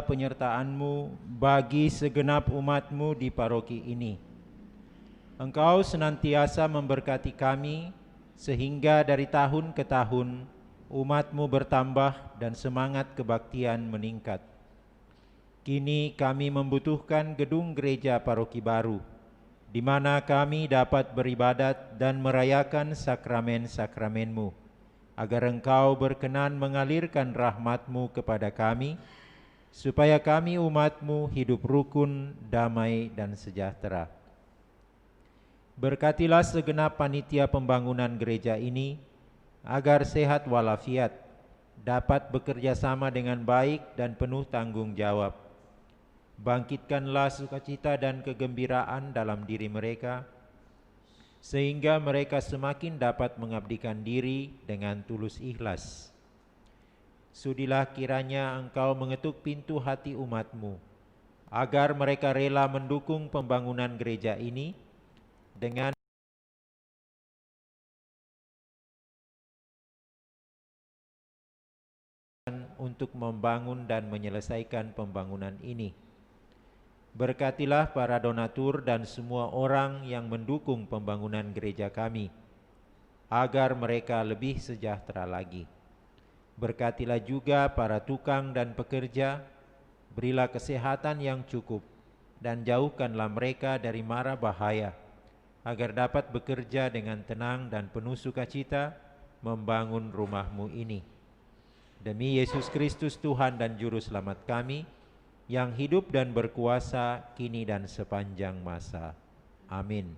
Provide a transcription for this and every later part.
penyertaan-Mu bagi segenap umat-Mu di paroki ini. Engkau senantiasa memberkati kami sehingga dari tahun ke tahun umat-Mu bertambah dan semangat kebaktian meningkat. Kini kami membutuhkan gedung gereja paroki baru, di mana kami dapat beribadat dan merayakan sakramen-sakramen-Mu, agar Engkau berkenan mengalirkan rahmat-Mu kepada kami, supaya kami umat-Mu hidup rukun, damai, dan sejahtera. Berkatilah segenap panitia pembangunan gereja ini, agar sehat walafiat, dapat bekerja sama dengan baik dan penuh tanggung jawab. Bangkitkanlah sukacita dan kegembiraan dalam diri mereka, sehingga mereka semakin dapat mengabdikan diri dengan tulus ikhlas. Sudilah kiranya Engkau mengetuk pintu hati umat-Mu, agar mereka rela mendukung pembangunan gereja ini dengan untuk membangun dan menyelesaikan pembangunan ini. Berkatilah para donatur dan semua orang yang mendukung pembangunan gereja kami, agar mereka lebih sejahtera lagi. Berkatilah juga para tukang dan pekerja, berilah kesehatan yang cukup, dan jauhkanlah mereka dari mara bahaya, agar dapat bekerja dengan tenang dan penuh sukacita membangun rumah-Mu ini. Demi Yesus Kristus Tuhan dan Juru Selamat kami, yang hidup dan berkuasa kini dan sepanjang masa. Amin.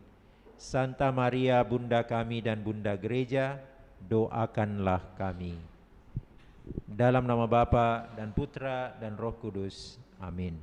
Santa Maria Bunda kami dan Bunda Gereja, doakanlah kami. Dalam nama Bapa dan Putra dan Roh Kudus. Amin.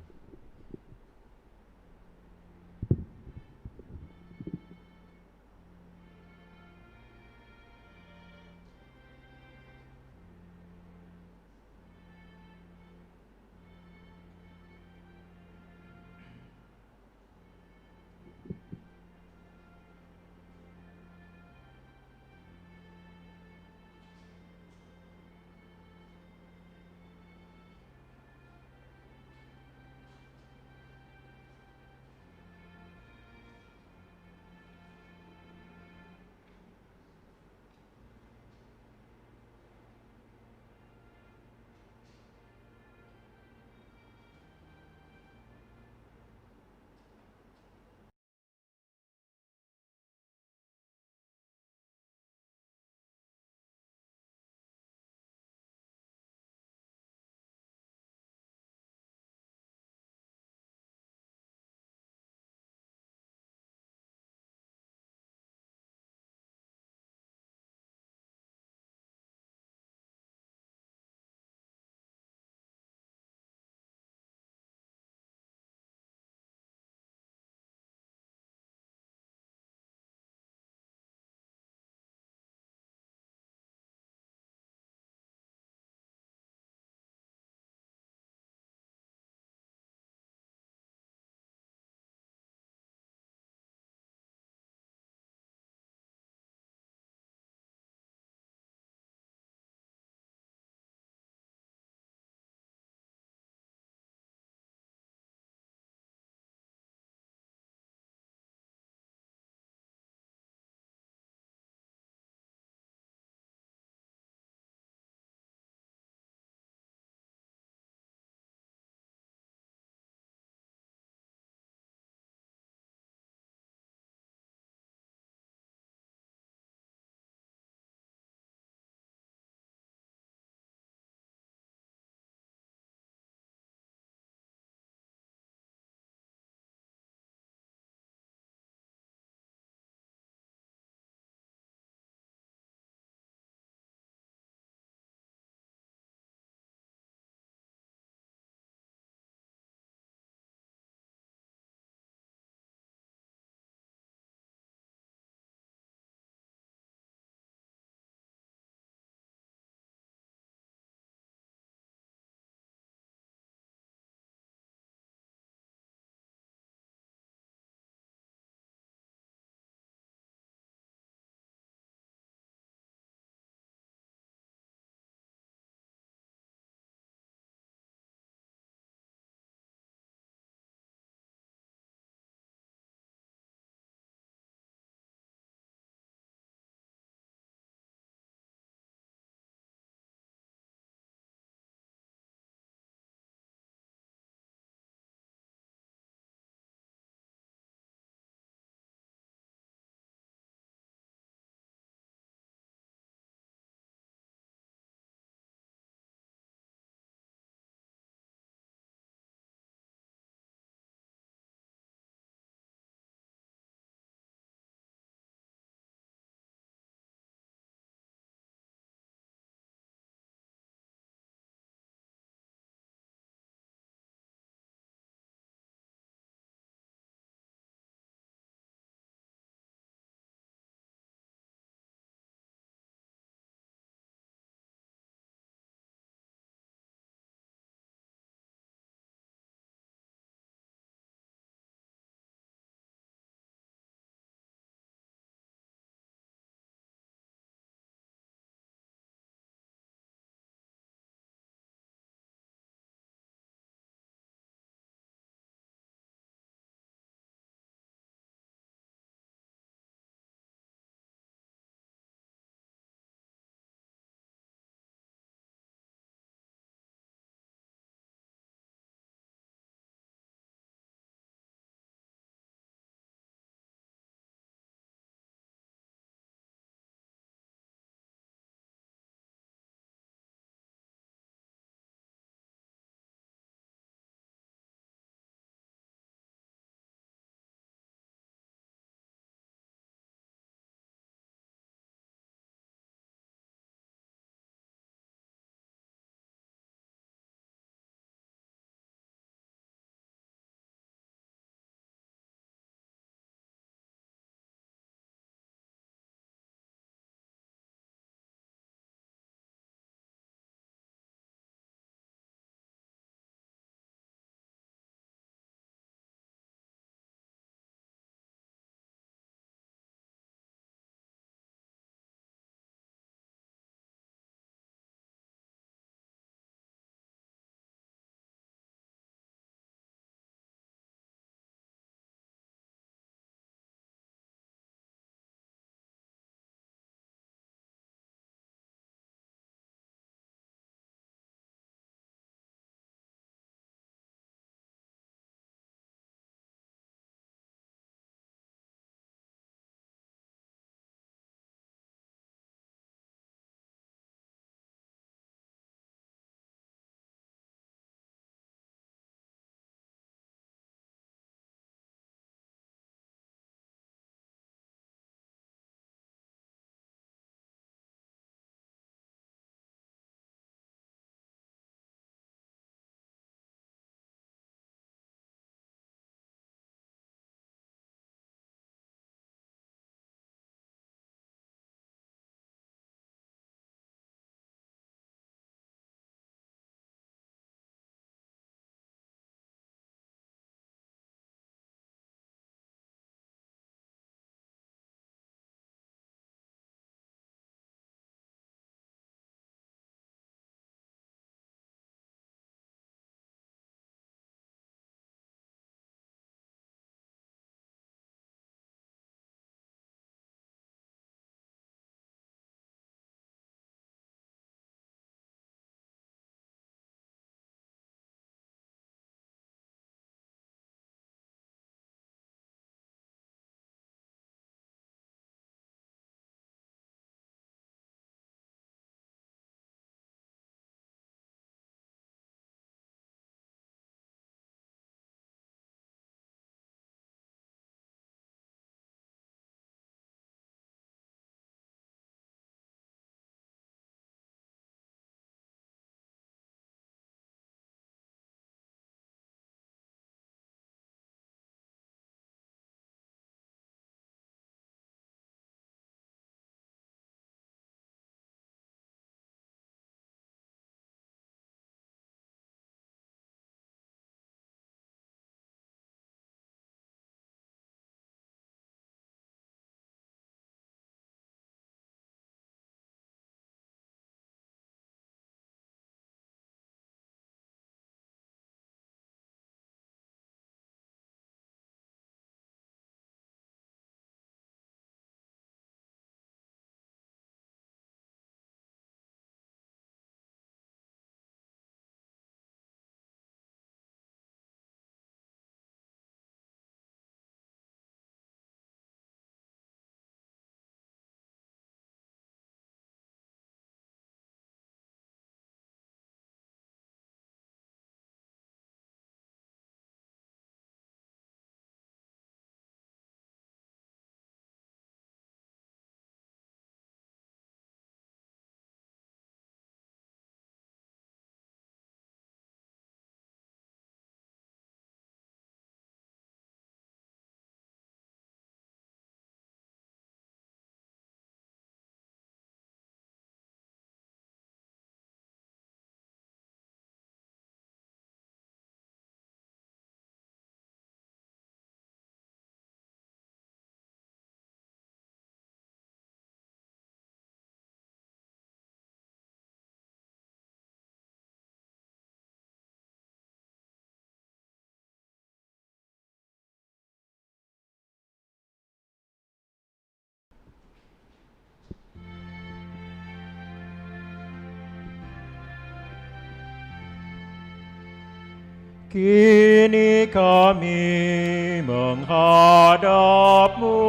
Kini kami menghadap-Mu,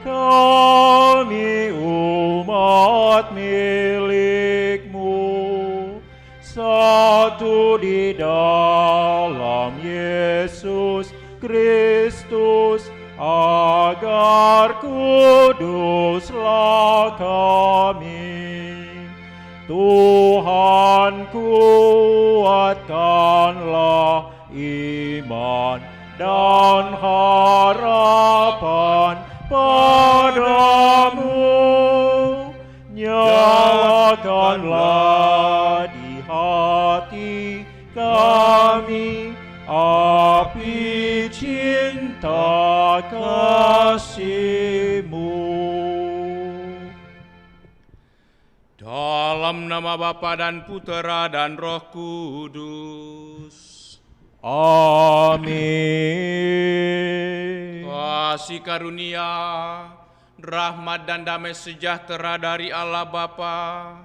kami umat milik-Mu, satu di dalam Yesus Kristus, agar kuduslah kami. Tuhan, kuatkanlah iman dan harapan padamu. Nyalakanlah di hati kami api cinta kasih-Mu. Dalam nama Bapa dan Putera dan Roh Kudus. Amin. Kasih karunia, rahmat dan damai sejahtera dari Allah Bapa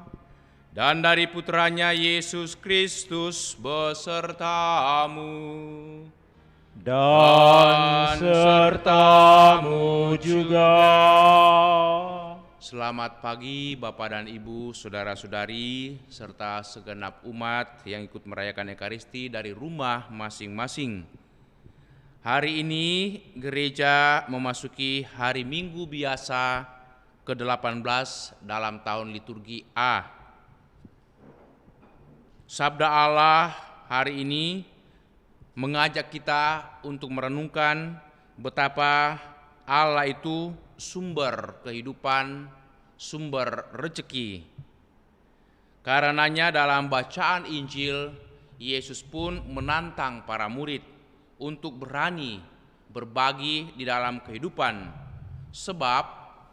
dan dari Putranya Yesus Kristus besertamu. Dan sertamu juga. Selamat pagi Bapak dan Ibu, saudara-saudari, serta segenap umat yang ikut merayakan Ekaristi dari rumah masing-masing. Hari ini gereja memasuki hari Minggu biasa ke-18 dalam tahun liturgi A. Sabda Allah hari ini mengajak kita untuk merenungkan betapa Allah itu sumber kehidupan, sumber rezeki. Karenanya dalam bacaan Injil, Yesus pun menantang para murid untuk berani berbagi di dalam kehidupan. Sebab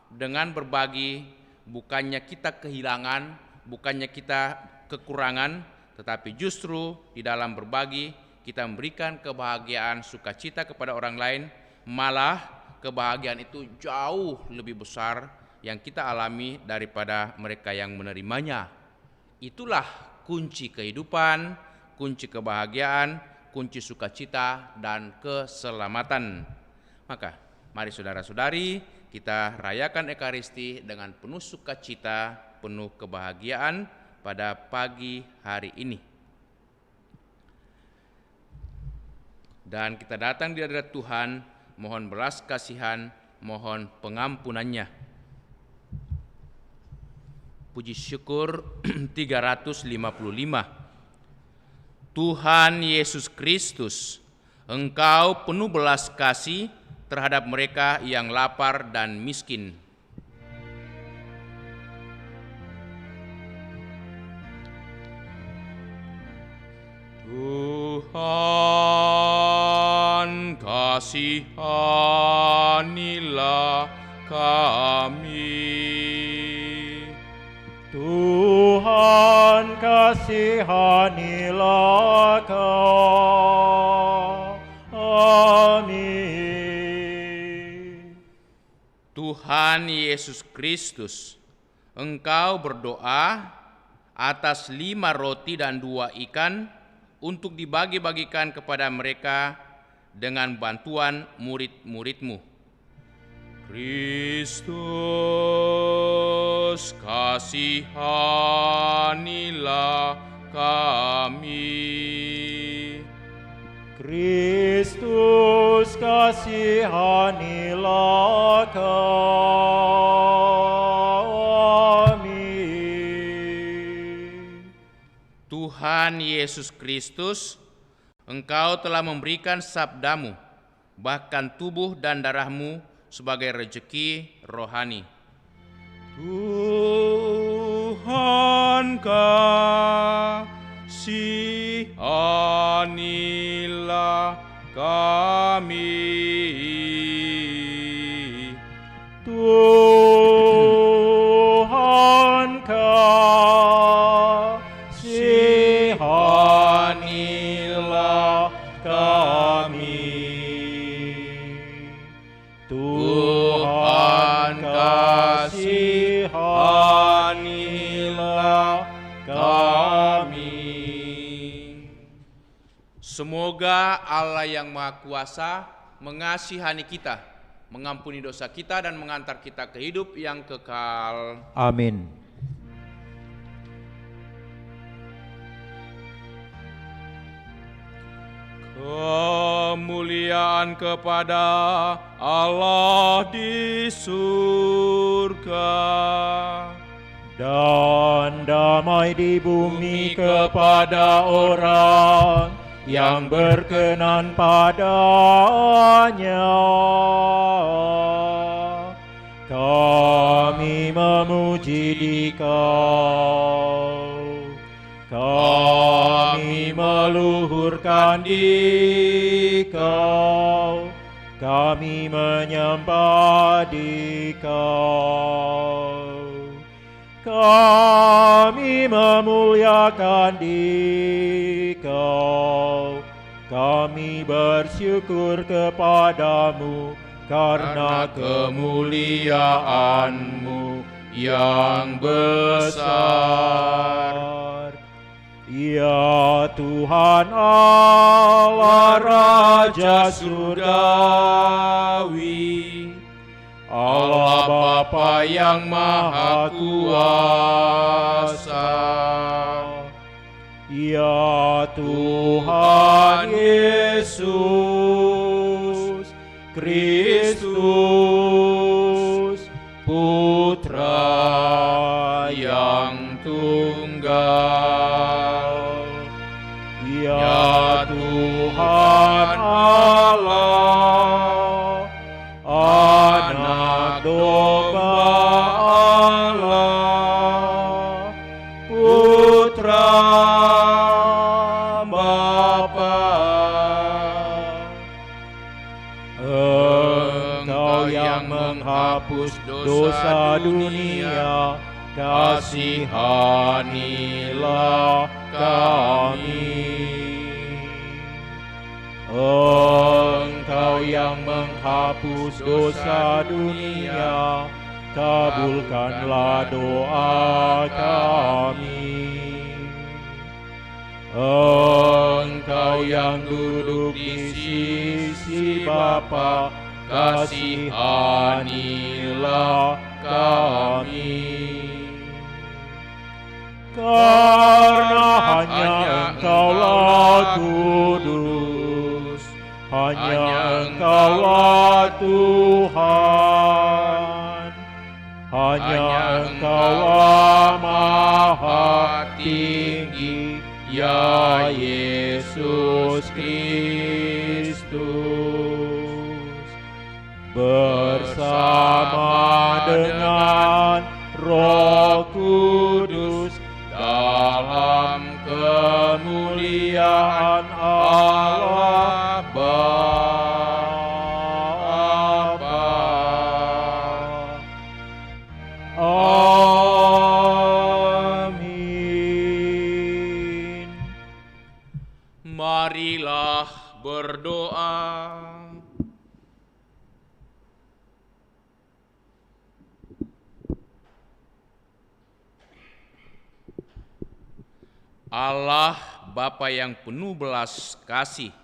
dengan berbagi bukannya kita kehilangan, bukannya kita kekurangan, tetapi justru di dalam berbagi kita memberikan kebahagiaan, sukacita kepada orang lain, malah kebahagiaan itu jauh lebih besar yang kita alami daripada mereka yang menerimanya. Itulah kunci kehidupan, kunci kebahagiaan, kunci sukacita dan keselamatan. Maka mari saudara-saudari kita rayakan Ekaristi dengan penuh sukacita, penuh kebahagiaan pada pagi hari ini. Dan kita datang di hadirat Tuhan, mohon belas kasihan, mohon pengampunannya. Puji syukur 355. Tuhan Yesus Kristus, Engkau penuh belas kasih terhadap mereka yang lapar dan miskin. Tuhan, kasihanilah kami. Tuhan, kasihanilah kami. Tuhan Yesus Kristus, Engkau berdoa atas 5 roti dan 2 ikan untuk dibagi-bagikan kepada mereka dengan bantuan murid-murid-Mu. Kristus, kasihanilah kami. Kristus, kasihanilah kami. Tuhan Yesus Kristus, Engkau telah memberikan sabda-Mu, bahkan tubuh dan darah-Mu sebagai rezeki rohani. Tuhan, kasihanilah kami. Tuhan, kasihanilah kami. Tuhan, kasihanilah kami. Semoga Allah yang Maha Kuasa mengasihani kita, mengampuni dosa kita dan mengantar kita ke hidup yang kekal. Amin. Kemuliaan kepada Allah di surga Dan damai di bumi kepada orang yang berkenan padanya. Kami memuji Dikau, kami meluhurkan Dikau, kami menyembah Dikau, kami memuliakan Dikau, kami bersyukur kepadamu karena kemuliaan-Mu yang besar. Ya Tuhan Allah Raja Surgawi, Allah Bapa yang Maha Kuasa, ya Tuhan Yesus Kristus, Putra yang tunggal, ya Tuhan Allah, Anak domba Allah, Putra Bapa. Engkau yang menghapus dosa dunia, kasihanilah kami. Engkau yang menghapus dosa dunia, kabulkanlah doa kami. Engkau yang duduk di sisi Bapa, kasihanilah kami. Karena hanya Engkaulah kudus, hanya Engkaulah Tuhan, hanya Engkaulah Maha Tinggi, ya Yesus Kristus, bersama dengan Roh Kudus dalam kemuliaan Allah Bapa. Amin. Marilah berdoa. Allah Bapa yang penuh belas kasih,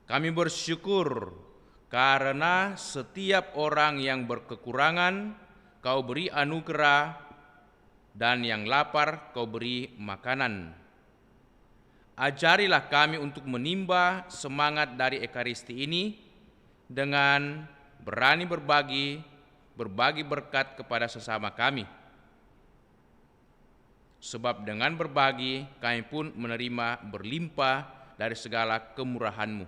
kami bersyukur karena setiap orang yang berkekurangan Kau beri anugerah, dan yang lapar Kau beri makanan. Ajarilah kami untuk menimba semangat dari Ekaristi ini dengan berani berbagi berkat kepada sesama kami. Sebab dengan berbagi, kami pun menerima berlimpah dari segala kemurahan-Mu.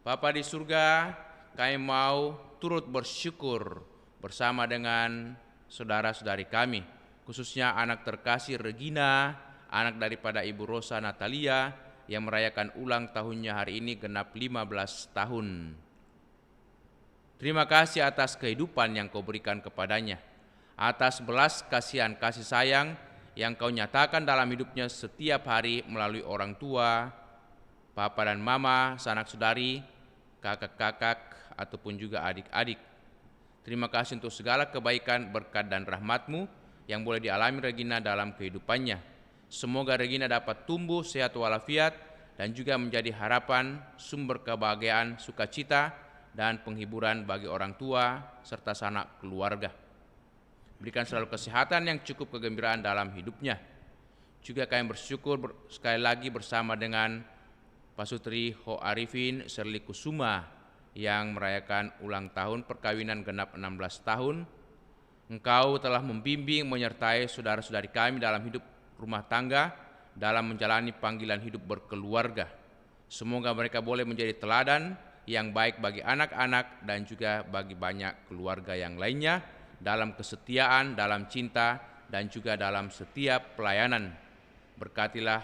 Bapa di surga, kami mau turut bersyukur bersama dengan saudara-saudari kami, khususnya anak terkasih Regina, anak daripada Ibu Rosa Natalia, yang merayakan ulang tahunnya hari ini genap 15 tahun. Terima kasih atas kehidupan yang Kau berikan kepadanya, atas belas kasihan kasih sayang yang Kau nyatakan dalam hidupnya setiap hari melalui orang tua, papa dan mama, sanak saudari, kakak-kakak, ataupun juga adik-adik. Terima kasih untuk segala kebaikan, berkat dan rahmat-Mu yang boleh dialami Regina dalam kehidupannya. Semoga Regina dapat tumbuh sehat walafiat dan juga menjadi harapan, sumber kebahagiaan, sukacita, dan penghiburan bagi orang tua serta sanak keluarga. Berikan selalu kesehatan yang cukup, kegembiraan dalam hidupnya. Juga kami bersyukur sekali lagi bersama dengan Pasutri Ho Arifin Serli Kusuma yang merayakan ulang tahun perkawinan genap 16 tahun. Engkau telah membimbing, menyertai saudara-saudari kami dalam hidup rumah tangga, dalam menjalani panggilan hidup berkeluarga. Semoga mereka boleh menjadi teladan yang baik bagi anak-anak dan juga bagi banyak keluarga yang lainnya, dalam kesetiaan, dalam cinta, dan juga dalam setiap pelayanan. Berkatilah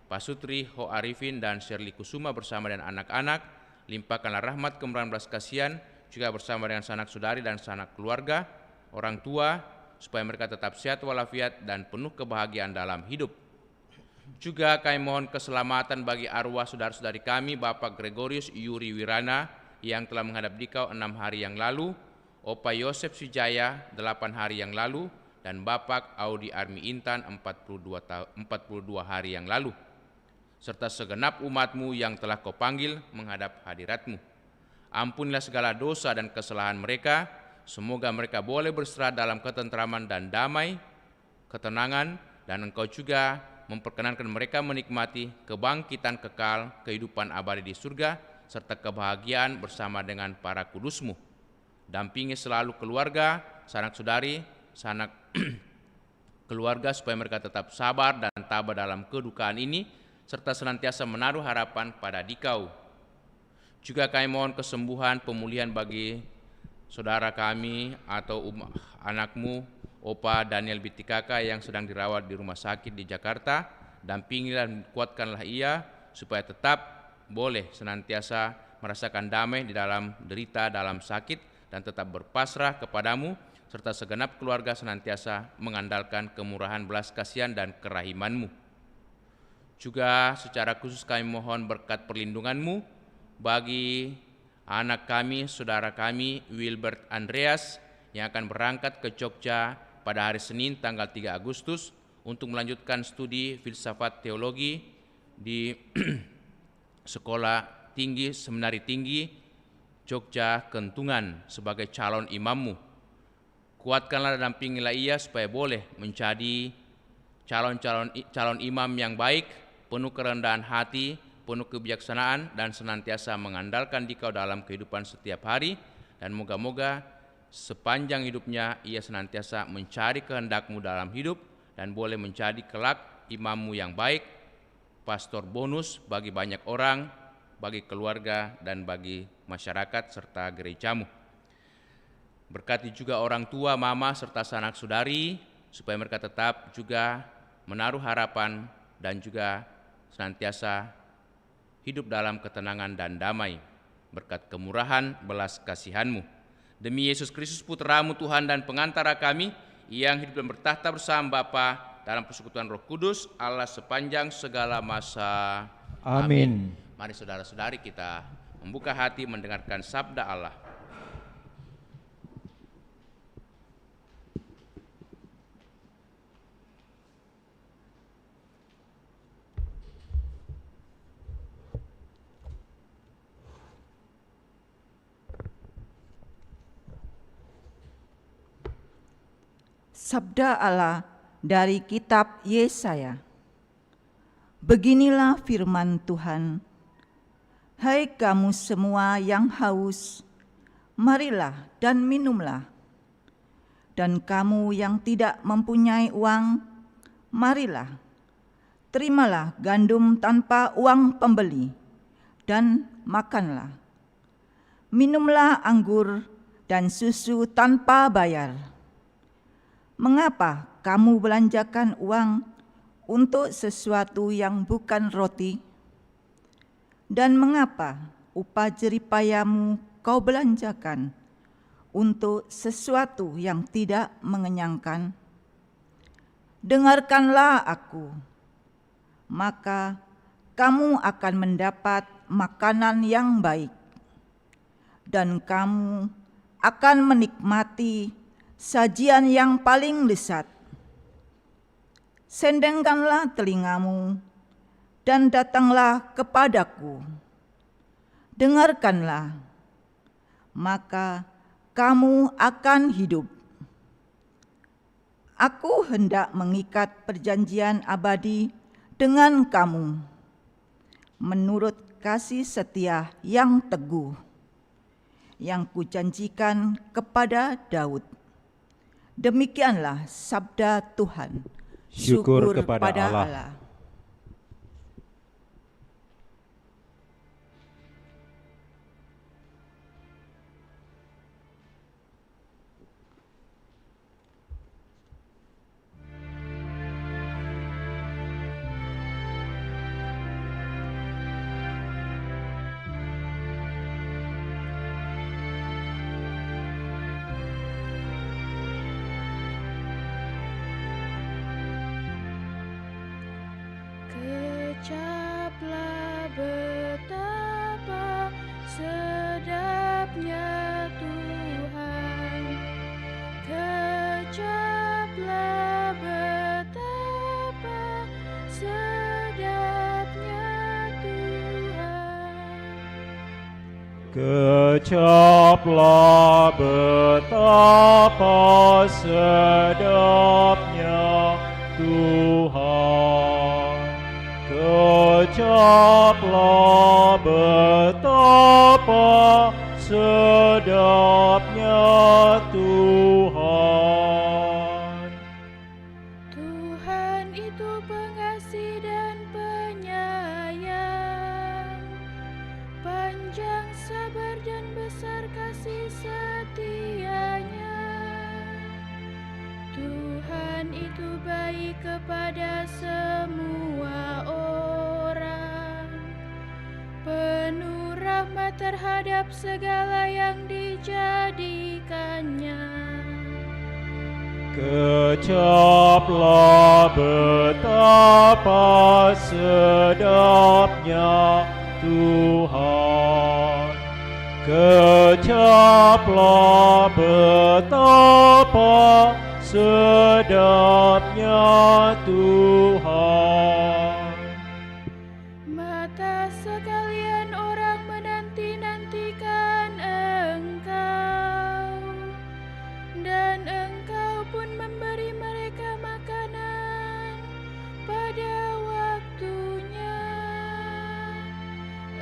Pasutri Ho Arifin dan Serli Kusuma bersama dengan anak-anak, limpahkanlah rahmat, kemurahan, belas kasihan, juga bersama dengan sanak saudari dan sanak keluarga, orang tua, supaya mereka tetap sehat walafiat dan penuh kebahagiaan dalam hidup. Juga kami mohon keselamatan bagi arwah saudara-saudari kami, Bapak Gregorius Yuri Wirana yang telah menghadap dikau 6 hari yang lalu, Opa Yosef Sujaya 8 hari yang lalu, dan Bapak Audi Armi Intan 42 hari yang lalu, serta segenap umatmu yang telah kau panggil menghadap hadiratmu. Ampunilah segala dosa dan kesalahan mereka, semoga mereka boleh beristirahat dalam ketentraman dan damai, ketenangan, dan Engkau juga memperkenankan mereka menikmati kebangkitan kekal, kehidupan abadi di surga, serta kebahagiaan bersama dengan para kudus-Mu. Dampingi selalu keluarga, sanak saudari, sanak keluarga supaya mereka tetap sabar dan tabah dalam kedukaan ini, serta senantiasa menaruh harapan pada Dikau. Juga kami mohon kesembuhan, pemulihan bagi saudara kami atau anakmu, Opa Daniel Bitikaka yang sedang dirawat di rumah sakit di Jakarta. Dampingilah dan kuatkanlah ia supaya tetap boleh senantiasa merasakan damai di dalam derita, dalam sakit, dan tetap berpasrah kepadamu, serta segenap keluarga senantiasa mengandalkan kemurahan, belas kasihan, dan kerahiman-Mu. Juga secara khusus kami mohon berkat perlindungan-Mu bagi anak kami, saudara kami, Wilbert Andreas, yang akan berangkat ke Jogja pada hari Senin tanggal 3 Agustus untuk melanjutkan studi filsafat teologi di Sekolah Tinggi Seminari Tinggi Jogja Kentungan sebagai calon imammu. Kuatkanlah dan dampingilah ia supaya boleh menjadi calon imam yang baik, penuh kerendahan hati, penuh kebijaksanaan, dan senantiasa mengandalkan Dikau dalam kehidupan setiap hari, dan moga-moga sepanjang hidupnya ia senantiasa mencari kehendak-Mu dalam hidup dan boleh menjadi kelak imam-Mu yang baik, pastor bonus bagi banyak orang, bagi keluarga, dan bagi masyarakat serta gereja-Mu. Berkati juga orang tua, mama, serta sanak saudari, supaya mereka tetap juga menaruh harapan dan juga senantiasa hidup dalam ketenangan dan damai, berkat kemurahan belas kasihan-Mu. Demi Yesus Kristus Putra-Mu Tuhan dan pengantara kami, yang hidup dan bertahta bersama Bapa dalam persekutuan Roh Kudus, Allah sepanjang segala masa. Amin. Mari saudara-saudari kita membuka hati mendengarkan sabda Allah. Sabda Allah dari kitab Yesaya. Beginilah firman Tuhan. Hai kamu semua yang haus, marilah dan minumlah. Dan kamu yang tidak mempunyai uang, marilah, terimalah gandum tanpa uang pembeli, dan makanlah. Minumlah anggur dan susu tanpa bayar. Mengapa kamu belanjakan uang untuk sesuatu yang bukan roti? Dan mengapa upah jeripayamu kau belanjakan untuk sesuatu yang tidak mengenyangkan? Dengarkanlah aku, maka kamu akan mendapat makanan yang baik, dan kamu akan menikmati sajian yang paling lezat. sendengkanlah telingamu dan datanglah kepadaku. Dengarkanlah, maka kamu akan hidup. Aku hendak mengikat perjanjian abadi dengan kamu, menurut kasih setia yang teguh, yang kujanjikan kepada Daud. Demikianlah sabda Tuhan. Syukur kepada Allah. Kecaplah betapa sedapnya Tuhan. Kecaplah betapa sedapnya Tuhan. Kecaplah betapa sedapnya Tuhan. Kecaplah betapa sedapnya Tuhan. Tuhan itu pengasih dan penyayang, panjang sabar dan besar kasih setianya. Tuhan itu baik kepada semua orang, penuh rahmat terhadap segala yang dijadikannya. Kecaplah betapa sedapnya Tuhan. Kecaplah betapa sedapnya Tuhan. Mata sekalian orang menanti-nantikan Engkau, dan Engkau pun memberi mereka makanan pada waktunya.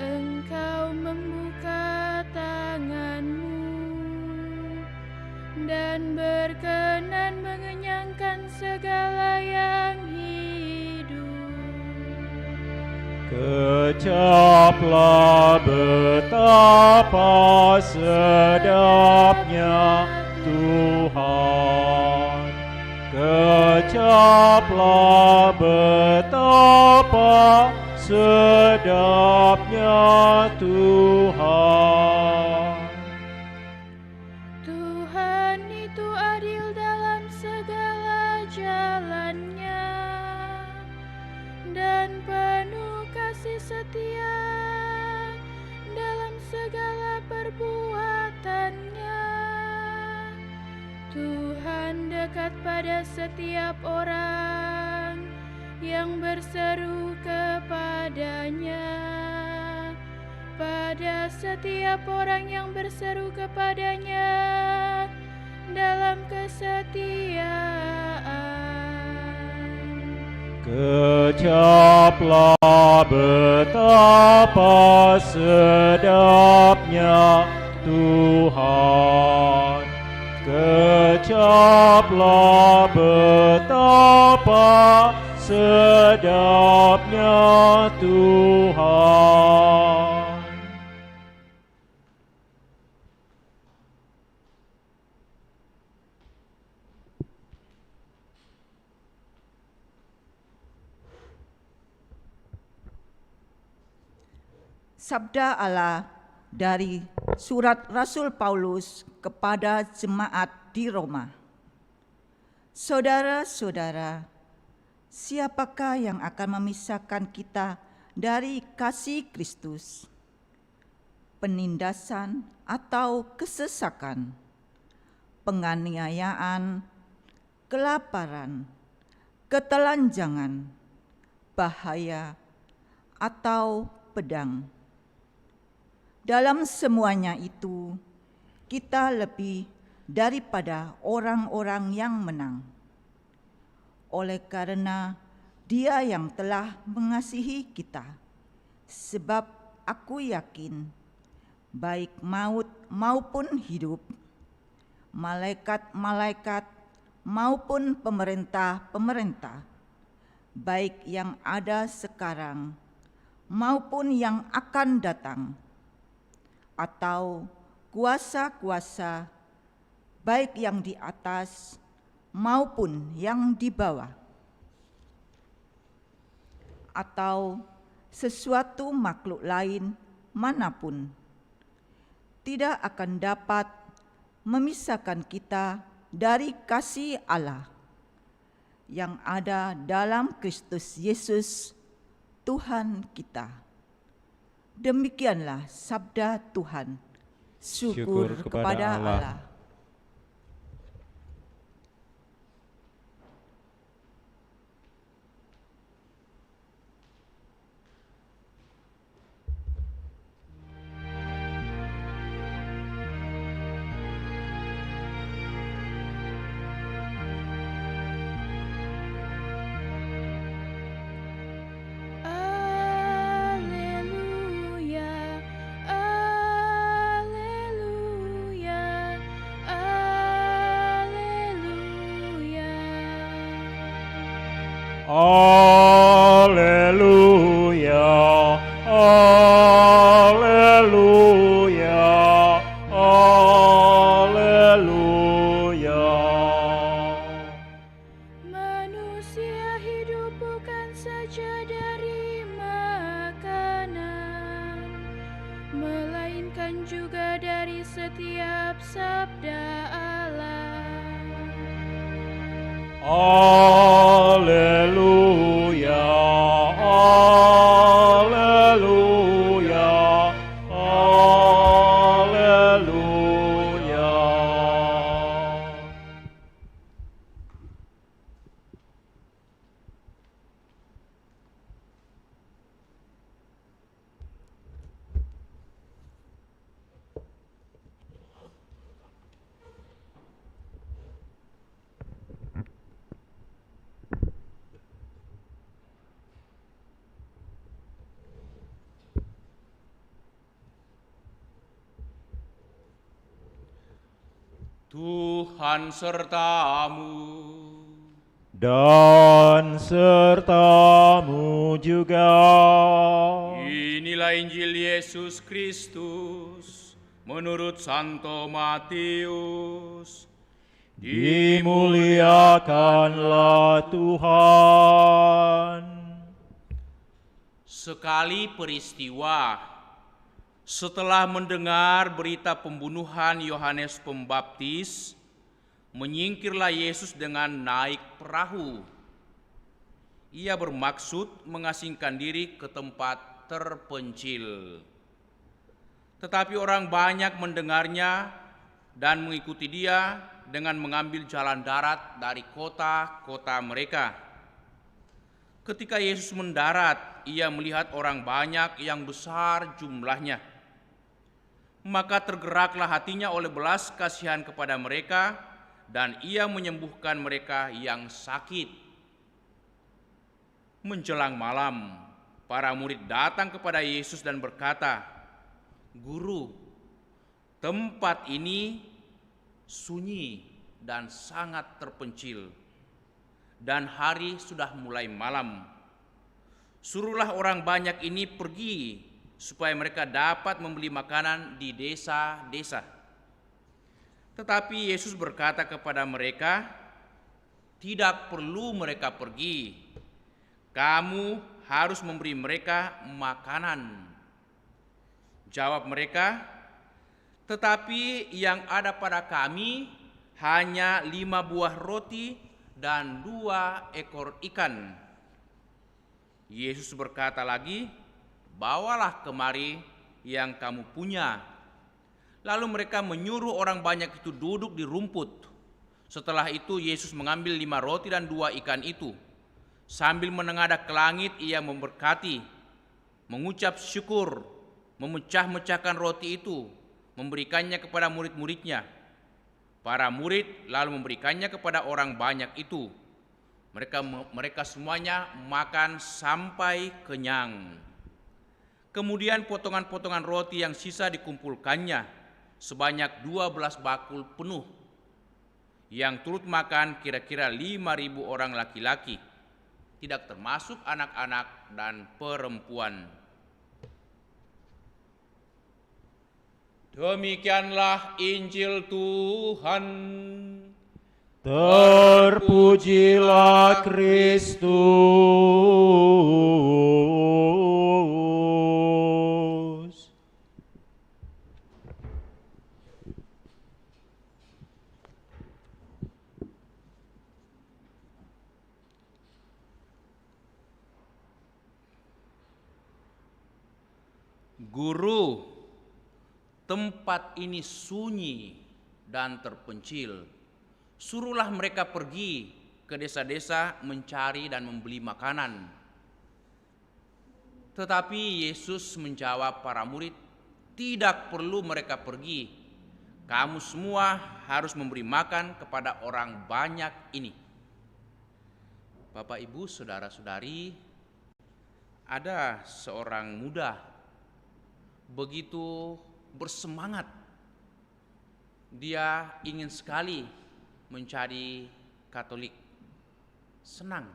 Engkau membuka tangan-Mu dan berkenan mengenyangkan segala yang hidup. Kecaplah betapa sedapnya Tuhan. Kecaplah betapa sedapnya Tuhan. Tuhan itu adil dalam segala jalannya dan penuh kasih setia dalam segala perbuatannya. Tuhan dekat pada setiap orang yang berseru kepadanya, pada setiap orang yang berseru kepadanya dalam kesetiaan. Kecaplah betapa sedapnya Tuhan. Kecaplah betapa sedapnya Tuhan. Sabda Allah dari surat Rasul Paulus kepada jemaat di Roma. Saudara-saudara, siapakah yang akan memisahkan kita dari kasih Kristus? Penindasan atau kesesakan, penganiayaan, kelaparan, ketelanjangan, bahaya, atau pedang. Dalam semuanya itu, kita lebih daripada orang-orang yang menang. Oleh karena Dia yang telah mengasihi kita, sebab aku yakin, baik maut maupun hidup, malaikat-malaikat maupun pemerintah-pemerintah, baik yang ada sekarang maupun yang akan datang, atau kuasa-kuasa, baik yang di atas maupun yang di bawah, atau sesuatu makhluk lain manapun, tidak akan dapat memisahkan kita dari kasih Allah yang ada dalam Kristus Yesus, Tuhan kita. Demikianlah sabda Tuhan. Syukur kepada Allah. Haleluya, haleluya, haleluya. Manusia hidup bukan saja dari makanan, melainkan juga dari setiap sabda Allah. Haleluya, haleluya, haleluya. Tuhan sertamu. Dan sertamu juga. Inilah Injil Yesus Kristus menurut Santo Matius. Dimuliakanlah Tuhan. Sekali peristiwa, setelah mendengar berita pembunuhan Yohanes Pembaptis, menyingkirlah Yesus dengan naik perahu. Ia bermaksud mengasingkan diri ke tempat terpencil. Tetapi orang banyak mendengarnya dan mengikuti dia dengan mengambil jalan darat dari kota-kota mereka. Ketika Yesus mendarat, ia melihat orang banyak yang besar jumlahnya. Maka tergeraklah hatinya oleh belas kasihan kepada mereka, dan ia menyembuhkan mereka yang sakit. Menjelang malam, para murid datang kepada Yesus dan berkata, "Guru, tempat ini sunyi dan sangat terpencil, dan hari sudah mulai malam. Suruhlah orang banyak ini pergi, supaya mereka dapat membeli makanan di desa-desa." Tetapi Yesus berkata kepada mereka, "Tidak perlu mereka pergi. Kamu harus memberi mereka makanan." Jawab mereka, "Tetapi yang ada pada kami hanya 5 buah roti dan 2 ekor ikan." Yesus berkata lagi, "Bawalah kemari yang kamu punya." Lalu mereka menyuruh orang banyak itu duduk di rumput. Setelah itu Yesus mengambil 5 roti dan 2 ikan itu, Sambil menengadah ke langit, ia memberkati, mengucap syukur, memecah-mecahkan roti itu, memberikannya kepada murid-muridnya. Para murid lalu memberikannya kepada orang banyak itu. Mereka semuanya makan sampai kenyang. Kemudian potongan-potongan roti yang sisa dikumpulkannya sebanyak 12 bakul penuh, yang turut makan kira-kira 5.000 orang laki-laki, tidak termasuk anak-anak dan perempuan. Demikianlah Injil Tuhan. Terpujilah Kristus. Guru, tempat ini sunyi dan terpencil. Suruhlah mereka pergi ke desa-desa mencari dan membeli makanan. Tetapi Yesus menjawab para murid, tidak perlu mereka pergi. Kamu semua harus memberi makan kepada orang banyak ini. Bapak, Ibu, saudara-saudari, ada seorang muda begitu bersemangat. Dia ingin sekali menjadi Katolik. Senang,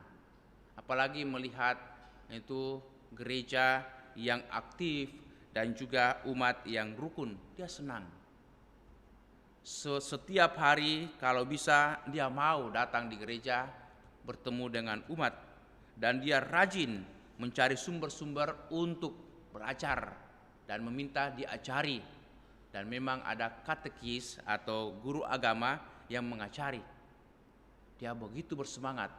apalagi melihat itu gereja yang aktif dan juga umat yang rukun. Dia senang. Setiap hari kalau bisa dia mau datang di gereja bertemu dengan umat, dan dia rajin mencari sumber-sumber untuk belajar dan meminta diajari, dan memang ada katekis atau guru agama yang mengajari. Dia begitu bersemangat.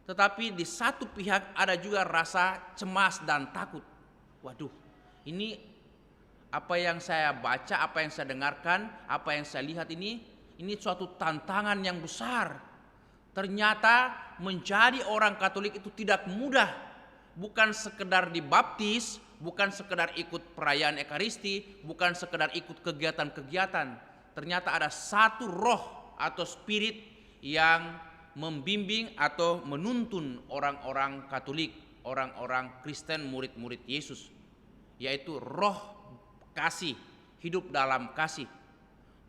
Tetapi di satu pihak ada juga rasa cemas dan takut. Waduh, ini apa yang saya baca, apa yang saya dengarkan, apa yang saya lihat ini suatu tantangan yang besar. Ternyata menjadi orang Katolik itu tidak mudah. Bukan sekedar dibaptis, bukan sekedar ikut perayaan Ekaristi, bukan sekedar ikut kegiatan-kegiatan. Ternyata ada satu roh atau spirit yang membimbing atau menuntun orang-orang Katolik, orang-orang Kristen, murid-murid Yesus, yaitu roh kasih, hidup dalam kasih.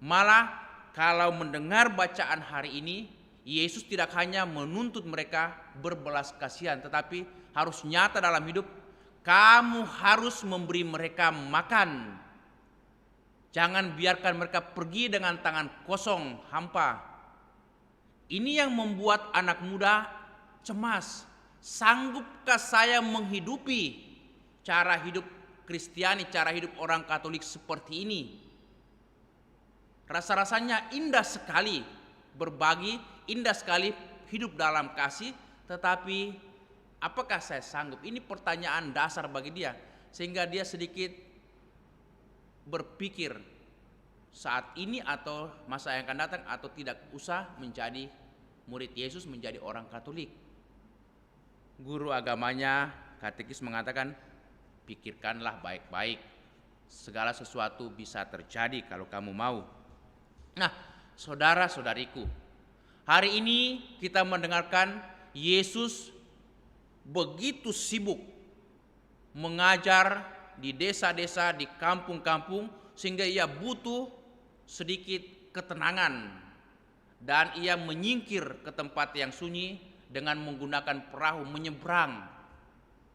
Malah kalau mendengar bacaan hari ini, Yesus tidak hanya menuntut mereka berbelas kasihan, tetapi harus nyata dalam hidup. Kamu harus memberi mereka makan. Jangan biarkan mereka pergi dengan tangan kosong, hampa. Ini yang membuat anak muda cemas. Sanggupkah saya menghidupi cara hidup Kristiani, cara hidup orang Katolik seperti ini? Rasa-rasanya indah sekali berbagi, indah sekali hidup dalam kasih, tetapi apakah saya sanggup? Ini pertanyaan dasar bagi dia, sehingga dia sedikit berpikir saat ini atau masa yang akan datang, atau tidak usah menjadi murid Yesus, menjadi orang Katolik. Guru agamanya, katekis, mengatakan, pikirkanlah baik-baik, segala sesuatu bisa terjadi kalau kamu mau. Nah, saudara-saudariku, hari ini kita mendengarkan Yesus begitu sibuk mengajar di desa-desa, di kampung-kampung, sehingga ia butuh sedikit ketenangan, dan ia menyingkir ke tempat yang sunyi dengan menggunakan perahu menyeberang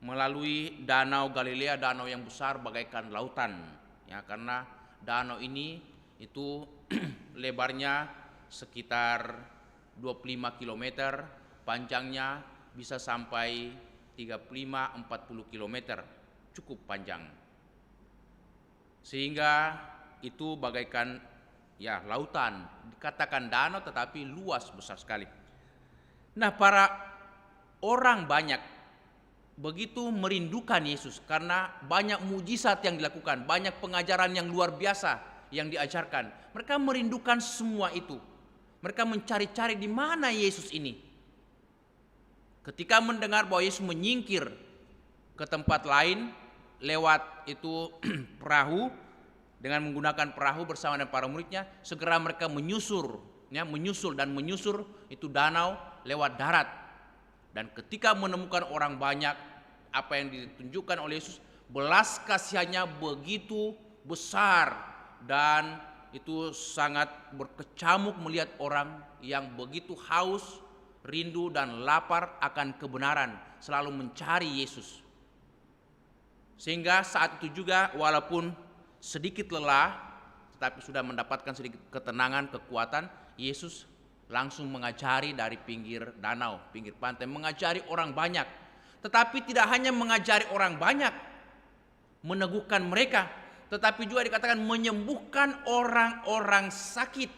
melalui danau Galilea, danau yang besar bagaikan lautan, ya, karena danau ini itu lebarnya sekitar 25 km, panjangnya bisa sampai 35-40 km, cukup panjang. Sehingga itu bagaikan, ya, lautan, dikatakan danau tetapi luas, besar sekali. Nah, para orang banyak begitu merindukan Yesus karena banyak mujizat yang dilakukan, banyak pengajaran yang luar biasa yang diajarkan. Mereka merindukan semua itu. Mereka mencari-cari di mana Yesus ini. Ketika mendengar bahwa Yesus menyingkir ke tempat lain lewat itu perahu, dengan menggunakan perahu bersama dengan para muridnya, segera mereka menyusul itu danau lewat darat. Dan ketika menemukan orang banyak, apa yang ditunjukkan oleh Yesus, belas kasihannya begitu besar, dan itu sangat berkecamuk melihat orang yang begitu haus, rindu dan lapar akan kebenaran, selalu mencari Yesus. Sehingga saat itu juga walaupun sedikit lelah, tetapi sudah mendapatkan sedikit ketenangan, kekuatan, Yesus langsung mengajari dari pinggir danau, pinggir pantai, mengajari orang banyak. Tetapi tidak hanya mengajari orang banyak, meneguhkan mereka, tetapi juga dikatakan menyembuhkan orang-orang sakit.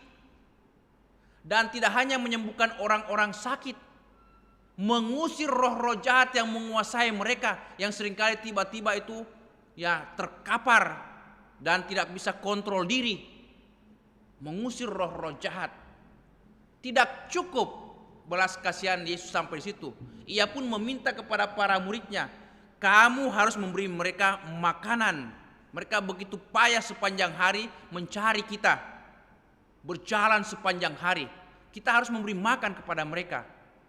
Dan tidak hanya menyembuhkan orang-orang sakit, mengusir roh-roh jahat yang menguasai mereka, yang seringkali tiba-tiba itu terkapar dan tidak bisa kontrol diri. Mengusir roh-roh jahat. Tidak cukup belas kasihan Yesus sampai di situ. Ia pun meminta kepada para muridnya, kamu harus memberi mereka makanan. Mereka begitu payah sepanjang hari mencari kita, berjalan sepanjang hari. Kita harus memberi makan kepada mereka.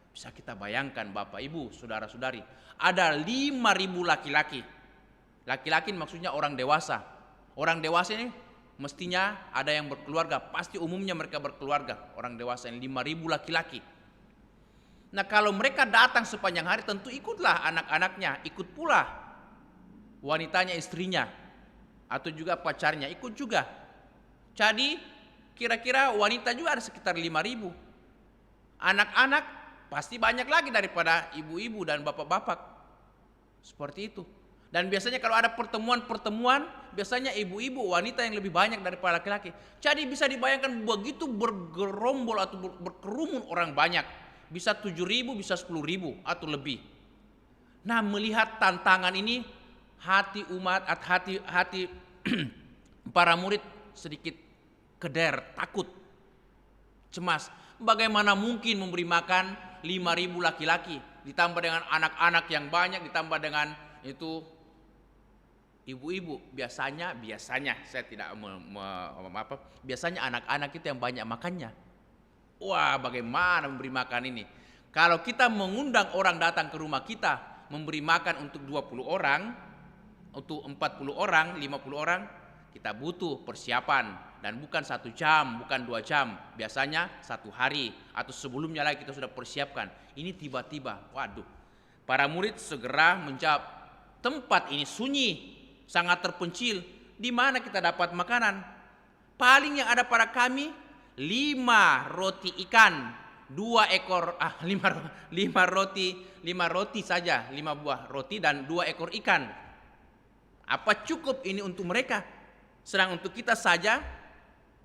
Bisa kita bayangkan Bapak, Ibu, Saudara-saudari, ada 5.000 laki-laki. Laki-laki maksudnya orang dewasa. Orang dewasa ini mestinya ada yang berkeluarga, pasti umumnya mereka berkeluarga. Orang dewasa ini 5.000 laki-laki. Nah, kalau mereka datang sepanjang hari, tentu ikutlah anak-anaknya, ikut pula wanitanya, istrinya, atau juga pacarnya, ikut juga. Jadi kira-kira wanita juga ada sekitar 5.000. Anak-anak pasti banyak lagi daripada ibu-ibu dan bapak-bapak. Seperti itu. Dan biasanya kalau ada pertemuan, biasanya ibu-ibu, wanita yang lebih banyak daripada laki-laki. Jadi bisa dibayangkan begitu bergerombol atau berkerumun orang banyak. Bisa 7.000, bisa 10.000 atau lebih. Nah, melihat tantangan ini, hati para murid sedikit keder, takut, cemas. Bagaimana mungkin memberi makan 5.000 laki-laki, ditambah dengan anak-anak yang banyak, ditambah dengan itu ibu-ibu. Biasanya saya tidak biasanya anak-anak itu yang banyak makannya. Wah, bagaimana memberi makan ini? Kalau kita mengundang orang datang ke rumah kita, memberi makan untuk 20 orang, untuk 40 orang, 50 orang, kita butuh persiapan. Dan bukan 1 jam, bukan 2 jam. Biasanya 1 hari atau sebelumnya lagi kita sudah persiapkan. Ini tiba-tiba, waduh. Para murid segera menjawab, tempat ini sunyi, sangat terpencil. Di mana kita dapat makanan? Paling yang ada pada kami 5 roti ikan, 2 ekor 5 roti saja, 5 buah roti dan 2 ekor ikan. Apa cukup ini untuk mereka? Sedang untuk kita saja,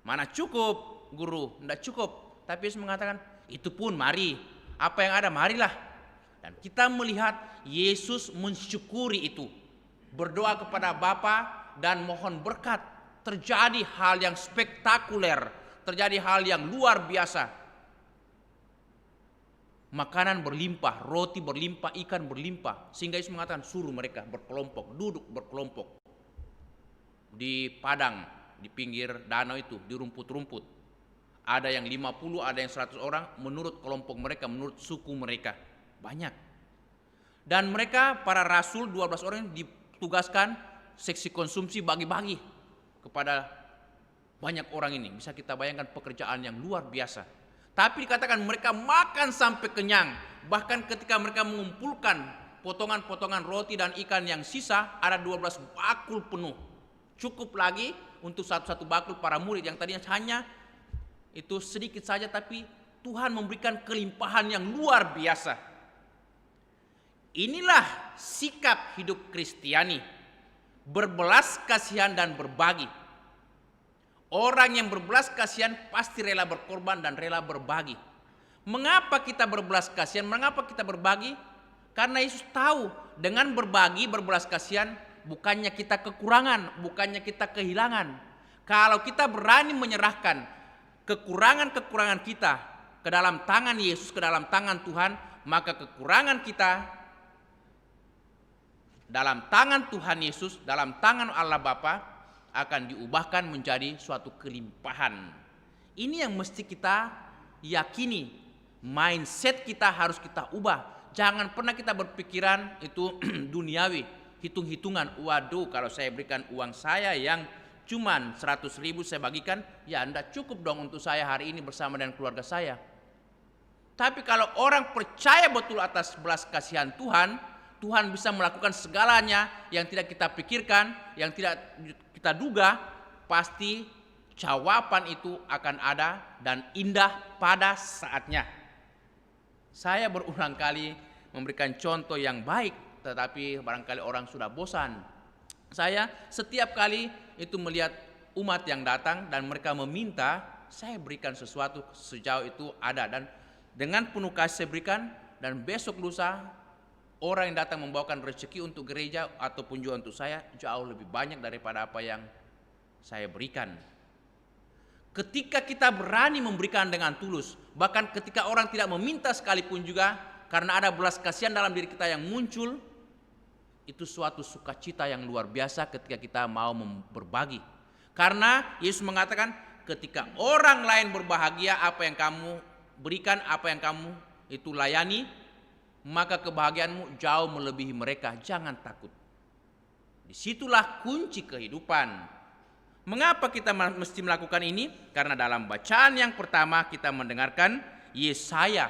mana cukup, guru? Tidak cukup. Tapi Yesus mengatakan, itu pun mari. Apa yang ada, marilah. Dan kita melihat Yesus mensyukuri itu. Berdoa kepada Bapa dan mohon berkat. Terjadi hal yang spektakuler. Terjadi hal yang luar biasa. Makanan berlimpah, roti berlimpah, ikan berlimpah. Sehingga Yesus mengatakan suruh mereka berkelompok, duduk berkelompok. Di padang, di pinggir danau itu, di rumput-rumput. Ada yang 50, ada yang 100 orang menurut kelompok mereka, menurut suku mereka. Banyak. Dan mereka, para rasul, 12 orang ditugaskan seksi konsumsi bagi-bagi kepada banyak orang ini. Bisa kita bayangkan pekerjaan yang luar biasa. Tapi dikatakan mereka makan sampai kenyang. Bahkan ketika mereka mengumpulkan potongan-potongan roti dan ikan yang sisa, ada 12 bakul penuh. Cukup lagi untuk satu-satu bakul para murid yang tadinya hanya itu sedikit saja, tapi Tuhan memberikan kelimpahan yang luar biasa. Inilah sikap hidup Kristiani. Berbelas kasihan dan berbagi. Orang yang berbelas kasihan pasti rela berkorban dan rela berbagi. Mengapa kita berbelas kasihan? Mengapa kita berbagi? Karena Yesus tahu dengan berbagi, berbelas kasihan, bukannya kita kekurangan, bukannya kita kehilangan. Kalau kita berani menyerahkan kekurangan-kekurangan kita ke dalam tangan Yesus, ke dalam tangan Tuhan, maka kekurangan kita dalam tangan Tuhan Yesus, dalam tangan Allah Bapa akan diubahkan menjadi suatu kelimpahan. Ini yang mesti kita yakini. Mindset kita harus kita ubah. Jangan pernah kita berpikiran itu duniawi, hitung-hitungan. Waduh, kalau saya berikan uang saya yang cuman 100.000 saya bagikan, ya enggak cukup dong untuk saya hari ini bersama dengan keluarga saya. Tapi kalau orang percaya betul atas belas kasihan Tuhan, Tuhan bisa melakukan segalanya yang tidak kita pikirkan, yang tidak kita duga, pasti jawaban itu akan ada dan indah pada saatnya. Saya berulang kali memberikan contoh yang baik, tetapi barangkali orang sudah bosan. Saya setiap kali itu melihat umat yang datang dan mereka meminta, saya berikan sesuatu sejauh itu ada, dan dengan penuh kasih saya berikan, dan besok lusa orang yang datang membawakan rezeki untuk gereja ataupun juga untuk saya jauh lebih banyak daripada apa yang saya berikan. Ketika kita berani memberikan dengan tulus, bahkan ketika orang tidak meminta sekalipun juga, karena ada belas kasihan dalam diri kita yang muncul, itu suatu sukacita yang luar biasa ketika kita mau berbagi. Karena Yesus mengatakan, ketika orang lain berbahagia, apa yang kamu berikan, apa yang kamu itu layani, maka kebahagiaanmu jauh melebihi mereka. Jangan takut. Disitulah kunci kehidupan. Mengapa kita mesti melakukan ini? Karena dalam bacaan yang pertama kita mendengarkan Yesaya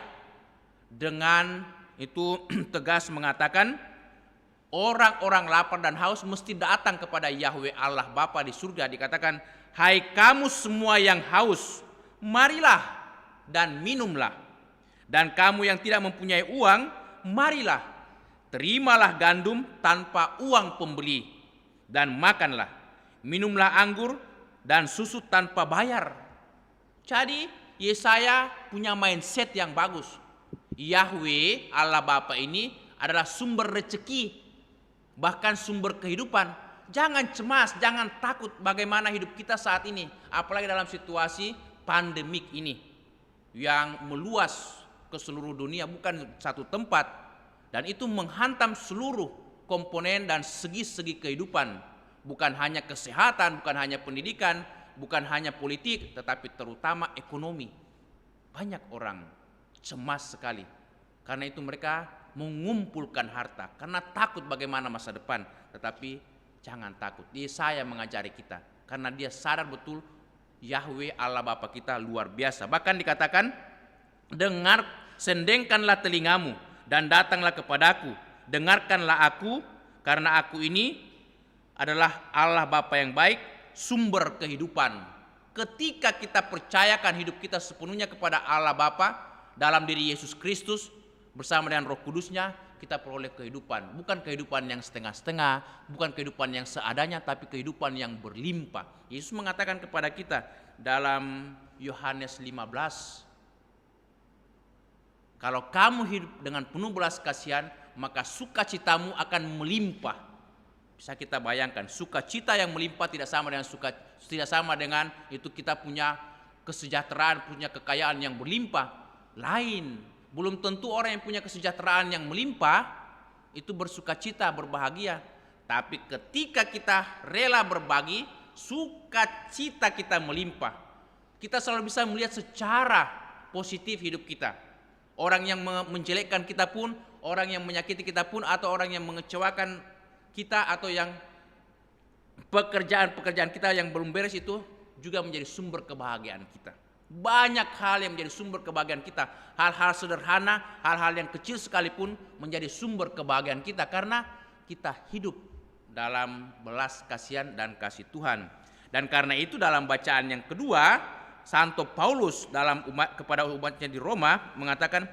dengan itu tegas mengatakan, orang-orang lapar dan haus mesti datang kepada Yahweh Allah Bapa di surga. Dikatakan, hai kamu semua yang haus, marilah dan minumlah. Dan kamu yang tidak mempunyai uang, marilah, terimalah gandum tanpa uang pembeli, dan makanlah. Minumlah anggur dan susu tanpa bayar. Jadi Yesaya punya mindset yang bagus. Yahweh Allah Bapa ini adalah sumber rezeki, bahkan sumber kehidupan. Jangan cemas, jangan takut bagaimana hidup kita saat ini, apalagi dalam situasi pandemik ini yang meluas ke seluruh dunia, bukan satu tempat, dan itu menghantam seluruh komponen dan segi-segi kehidupan. Bukan hanya kesehatan, bukan hanya pendidikan, bukan hanya politik, tetapi terutama ekonomi. Banyak orang cemas sekali. Karena itu mereka mengumpulkan harta, karena takut bagaimana masa depan. Tetapi jangan takut. Yesaya mengajari kita, karena dia sadar betul Yahweh Allah Bapa kita luar biasa. Bahkan dikatakan, dengar, sendengkanlah telingamu dan datanglah kepadaku. Dengarkanlah aku, karena aku ini adalah Allah Bapa yang baik, sumber kehidupan. Ketika kita percayakan hidup kita sepenuhnya kepada Allah Bapa dalam diri Yesus Kristus bersama dengan Roh Kudusnya, kita peroleh kehidupan. Bukan kehidupan yang setengah-setengah, bukan kehidupan yang seadanya, tapi kehidupan yang berlimpah. Yesus mengatakan kepada kita dalam Yohanes 15, kalau kamu hidup dengan penuh belas kasihan, maka sukacitamu akan melimpah. Bisa kita bayangkan, sukacita yang melimpah tidak sama dengan itu kita punya kesejahteraan, punya kekayaan yang berlimpah. Lain, belum tentu orang yang punya kesejahteraan yang melimpah itu bersukacita, berbahagia. Tapi ketika kita rela berbagi, sukacita kita melimpah. Kita selalu bisa melihat secara positif hidup kita. Orang yang menjelekkan kita pun, orang yang menyakiti kita pun, atau orang yang mengecewakan kita, atau yang pekerjaan kita yang belum beres, itu juga menjadi sumber kebahagiaan kita. Banyak hal yang menjadi sumber kebahagiaan kita. Hal-hal sederhana, hal-hal yang kecil sekalipun menjadi sumber kebahagiaan kita, karena kita hidup dalam belas kasihan dan kasih Tuhan. Dan karena itu dalam bacaan yang kedua, Santo Paulus kepada umatnya di Roma mengatakan,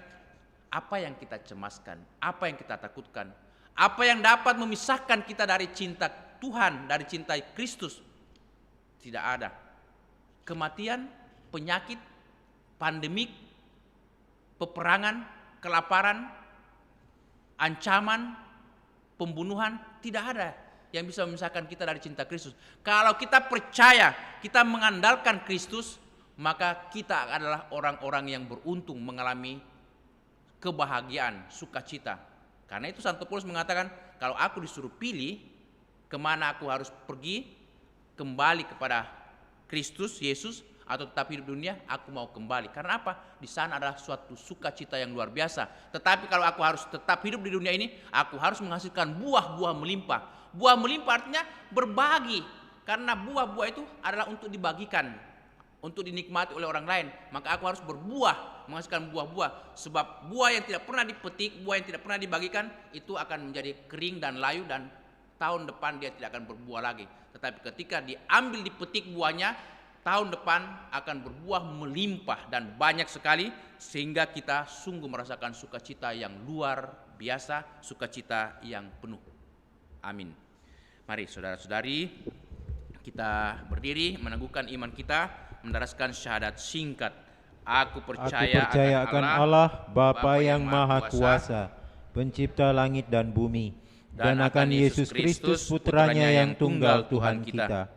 apa yang kita cemaskan, apa yang kita takutkan, apa yang dapat memisahkan kita dari cinta Tuhan, dari cinta Kristus? Tidak ada. Kematian, penyakit, pandemik, peperangan, kelaparan, ancaman, pembunuhan, tidak ada yang bisa memisahkan kita dari cinta Kristus. Kalau kita percaya, kita mengandalkan Kristus, maka kita adalah orang-orang yang beruntung mengalami kebahagiaan, sukacita. Karena itu Santo Paulus mengatakan, kalau aku disuruh pilih kemana aku harus pergi, kembali kepada Kristus Yesus atau tetap hidup di dunia, aku mau kembali. Karena apa? Di sana adalah suatu sukacita yang luar biasa. Tetapi kalau aku harus tetap hidup di dunia ini, aku harus menghasilkan buah-buah melimpah. Buah melimpah artinya berbagi. Karena buah-buah itu adalah untuk dibagikan, untuk dinikmati oleh orang lain. Maka aku harus berbuah, menghasilkan buah-buah. Sebab buah yang tidak pernah dipetik, buah yang tidak pernah dibagikan, itu akan menjadi kering dan layu, dan tahun depan dia tidak akan berbuah lagi. Tetapi ketika diambil, dipetik buahnya, tahun depan akan berbuah melimpah dan banyak sekali, sehingga kita sungguh merasakan sukacita yang luar biasa, sukacita yang penuh. Amin. Mari saudara-saudari, kita berdiri meneguhkan iman kita, mendaraskan syahadat singkat. Aku percaya akan Allah, Bapa yang Maha Kuasa, pencipta langit dan bumi, dan akan Yesus Kristus putranya yang tunggal Tuhan kita,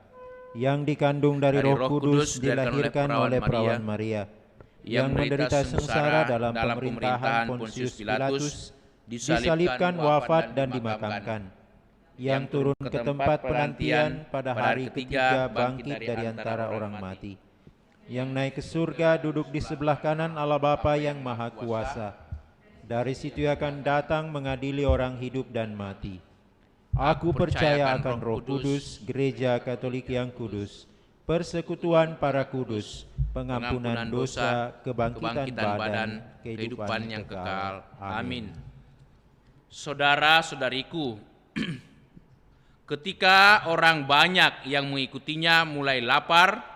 yang dikandung dari Roh Kudus, dilahirkan oleh perawan Maria, yang menderita sengsara dalam pemerintahan Pontius Pilatus, disalibkan, wafat dan dimakamkan, yang turun ke tempat penantian, pada hari ketiga bangkit dari antara orang mati, yang naik ke surga, duduk di sebelah kanan Allah Bapa yang Maha Kuasa. Dari situ akan datang mengadili orang hidup dan mati. Aku percaya akan Roh Kudus, Gereja Katolik yang kudus, persekutuan para kudus, pengampunan dosa, kebangkitan badan, kehidupan yang kekal. Amin. Saudara-saudariku, ketika orang banyak yang mengikutinya mulai lapar,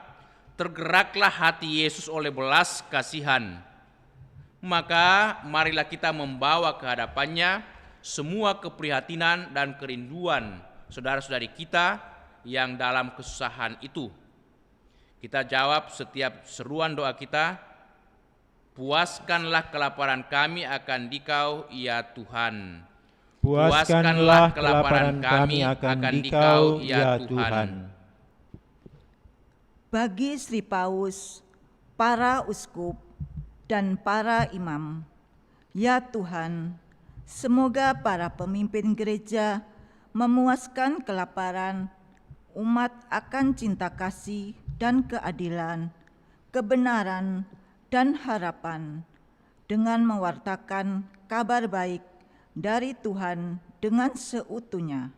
tergeraklah hati Yesus oleh belas kasihan. Maka marilah kita membawa ke hadapannya semua keprihatinan dan kerinduan saudara-saudari kita yang dalam kesusahan itu. Kita jawab setiap seruan doa kita, puaskanlah kelaparan kami akan Dikau ya Tuhan. Puaskanlah kelaparan kami akan Dikau ya Tuhan. Bagi Sri Paus, para uskup, dan para imam, ya Tuhan, semoga para pemimpin gereja memuaskan kelaparan umat akan cinta kasih dan keadilan, kebenaran dan harapan, dengan mewartakan kabar baik dari Tuhan dengan seutuhnya.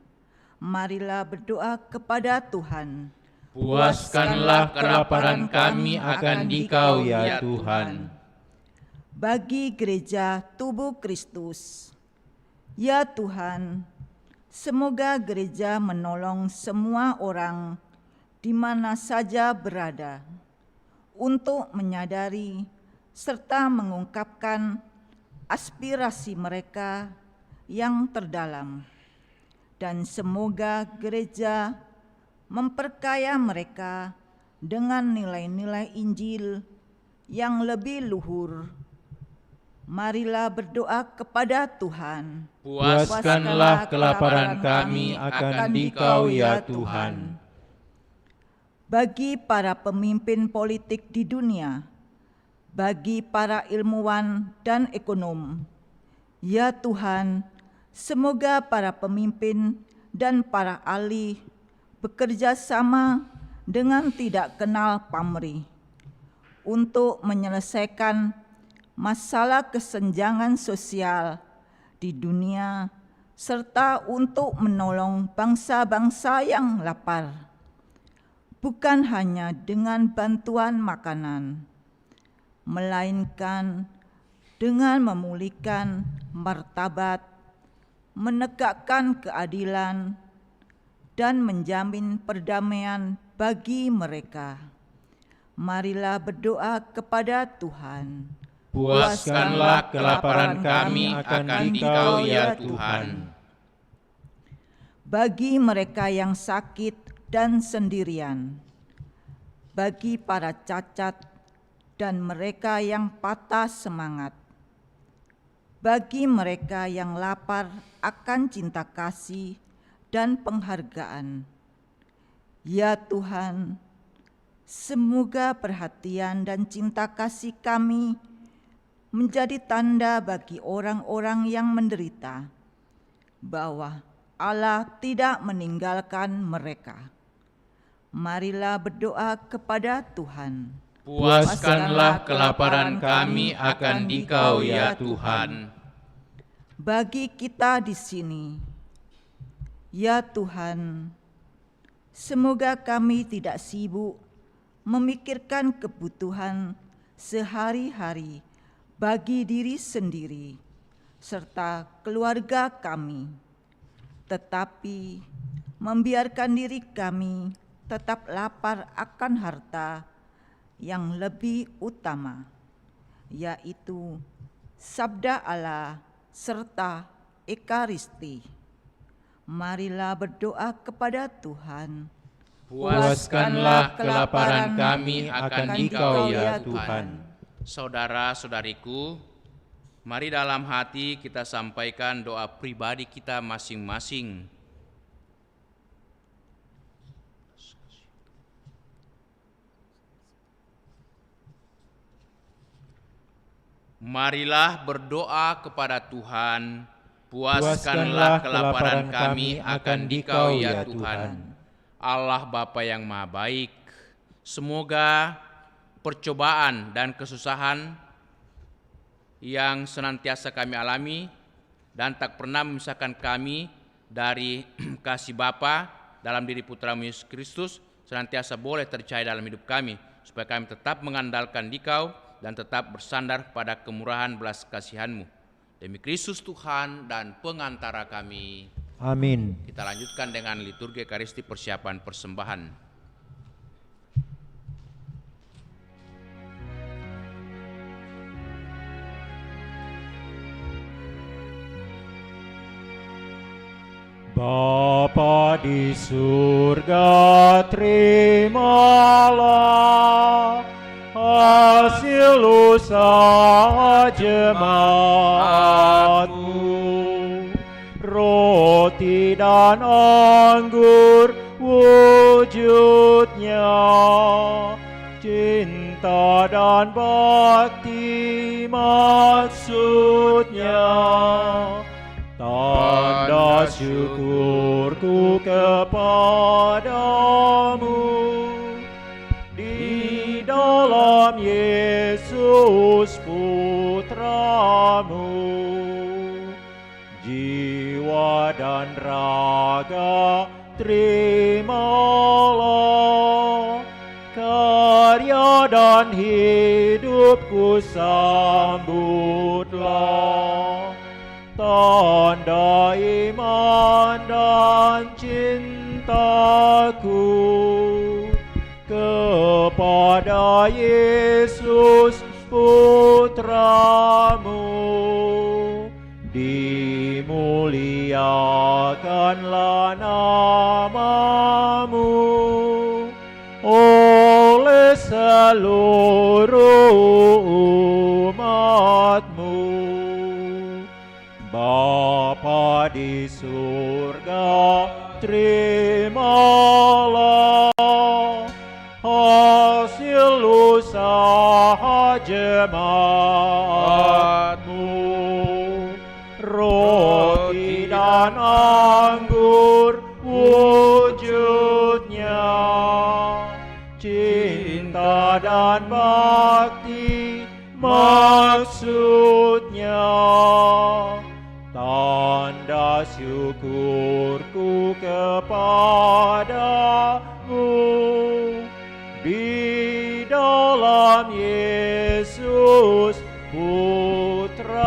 Marilah berdoa kepada Tuhan. Puaskanlah kelaparan kami akan Dikau ya Tuhan. Bagi gereja tubuh Kristus, ya Tuhan, semoga gereja menolong semua orang di mana saja berada untuk menyadari serta mengungkapkan aspirasi mereka yang terdalam, dan semoga gereja memperkaya mereka dengan nilai-nilai Injil yang lebih luhur. Marilah berdoa kepada Tuhan. Puaskanlah kelaparan kami akan Dikau ya Tuhan. Bagi para pemimpin politik di dunia, bagi para ilmuwan dan ekonom, ya Tuhan, semoga para pemimpin dan para ahli bekerja sama dengan tidak kenal pamrih untuk menyelesaikan masalah kesenjangan sosial di dunia, serta untuk menolong bangsa-bangsa yang lapar, bukan hanya dengan bantuan makanan, melainkan dengan memulihkan martabat, menegakkan keadilan, dan menjamin perdamaian bagi mereka. Marilah berdoa kepada Tuhan. Puaskanlah kelaparan kami akan Dikau ya Tuhan. Bagi mereka yang sakit dan sendirian, bagi para cacat dan mereka yang patah semangat, bagi mereka yang lapar akan cinta kasih dan penghargaan, ya Tuhan, semoga perhatian dan cinta kasih kami menjadi tanda bagi orang-orang yang menderita bahwa Allah tidak meninggalkan mereka. Marilah berdoa kepada Tuhan. Puaskanlah kelaparan kami akan Dikau ya Tuhan. Bagi kita di sini, ya Tuhan, semoga kami tidak sibuk memikirkan kebutuhan sehari-hari bagi diri sendiri serta keluarga kami, tetapi membiarkan diri kami tetap lapar akan harta yang lebih utama, yaitu sabda Allah serta Ekaristi. Marilah berdoa kepada Tuhan. Puaskanlah kelaparan kami akan Dikau ya Tuhan. Saudara-saudariku, mari dalam hati kita sampaikan doa pribadi kita masing-masing. Marilah berdoa kepada Tuhan, puaskanlah kelaparan kami akan Dikau ya Tuhan. Allah Bapa yang Maha Baik, semoga percobaan dan kesusahan yang senantiasa kami alami dan tak pernah memisahkan kami dari kasih Bapa dalam diri Putra-Mu Yesus Kristus senantiasa boleh tercahaya dalam hidup kami, supaya kami tetap mengandalkan Dikau dan tetap bersandar pada kemurahan belas kasihan-Mu. Demi Kristus Tuhan dan pengantara kami. Amin. Kita lanjutkan dengan liturgi Ekaristi persiapan persembahan. Bapa di surga, terimalah hasil usaha jemaat-Mu, roti dan anggur wujudnya, cinta dan bakti maksudnya. Tanda syukurku kepadamu di dalam Yesus Putra-Mu. Jiwa dan raga terimalah, karya dan hidupku sambutlah. Tanda iman dan cintaku kepada Yesus Putra-Mu. Dimuliakanlah nama-Mu oleh seluruh umat-Mu. Bapa di surga, terimalah hasil usaha jemaat-Mu, roti dan anggur wujudnya, cinta dan bakti maksudnya. Tanda syukurku kepadamu di dalam Yesus Putra-Mu.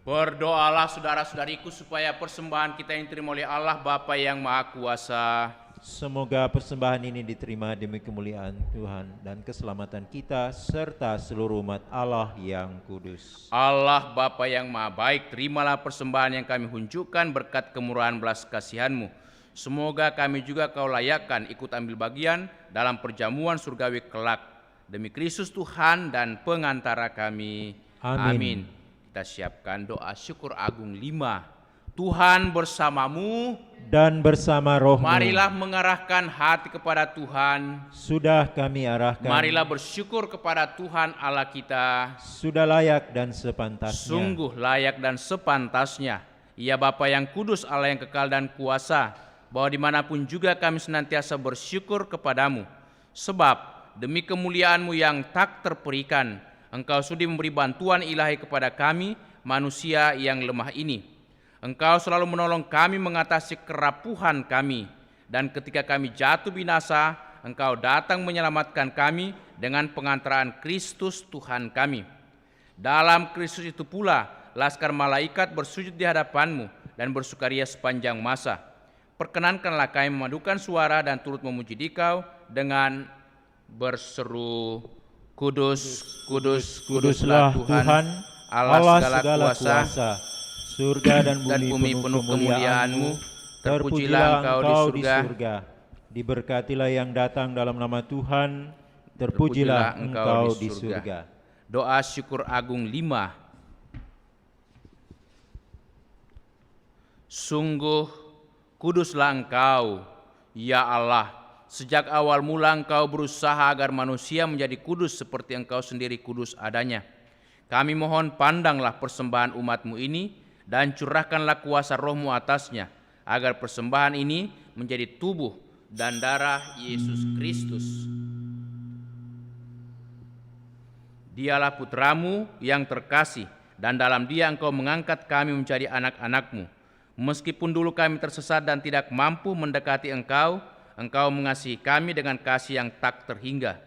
Berdoalah saudara-saudariku supaya persembahan kita yang diterima oleh Allah Bapa yang Maha Kuasa, Semoga persembahan ini diterima demi kemuliaan Tuhan dan keselamatan kita serta seluruh umat Allah yang kudus. Allah Bapa yang Maha Baik, terimalah persembahan yang kami hunjukkan berkat kemurahan belas kasihan-Mu. Semoga kami juga Kau layakkan ikut ambil bagian dalam perjamuan surgawi kelak. Demi Kristus Tuhan dan pengantara kami. Amin. Kita siapkan doa syukur agung 5. Tuhan bersamamu dan bersama rohmu. Marilah mengarahkan hati kepada Tuhan. Sudah kami arahkan. Marilah bersyukur kepada Tuhan Allah kita. Sudah layak dan sepantasnya. Sungguh layak dan sepantasnya. Ya Bapa yang kudus, Allah yang kekal dan kuasa, bahwa dimanapun juga kami senantiasa bersyukur kepadamu. Sebab demi kemuliaan-Mu yang tak terperikan, Engkau sudi memberi bantuan ilahi kepada kami, manusia yang lemah ini. Engkau selalu menolong kami mengatasi kerapuhan kami, dan ketika kami jatuh binasa, Engkau datang menyelamatkan kami dengan pengantaraan Kristus Tuhan kami. Dalam Kristus itu pula, laskar malaikat bersujud di hadapan-Mu dan bersukaria sepanjang masa. Perkenankanlah kami memadukan suara dan turut memuji Dikau dengan berseru, Kudus, kudus, kuduslah Tuhan, Allah segala kuasa. Surga dan bumi penuh kemuliaan-Mu. Terpujilah Engkau di surga. Diberkatilah yang datang dalam nama Tuhan. Terpujilah Engkau di surga. Doa syukur agung 5. Sungguh kuduslah Engkau, ya Allah. Sejak awal mula Engkau berusaha agar manusia menjadi kudus seperti Engkau sendiri kudus adanya. Kami mohon pandanglah persembahan umat-Mu ini, dan curahkanlah kuasa roh-Mu atasnya, agar persembahan ini menjadi tubuh dan darah Yesus Kristus. Dialah putra-Mu yang terkasih, dan dalam Dia Engkau mengangkat kami menjadi anak-anak-Mu. Meskipun dulu kami tersesat dan tidak mampu mendekati Engkau, Engkau mengasihi kami dengan kasih yang tak terhingga.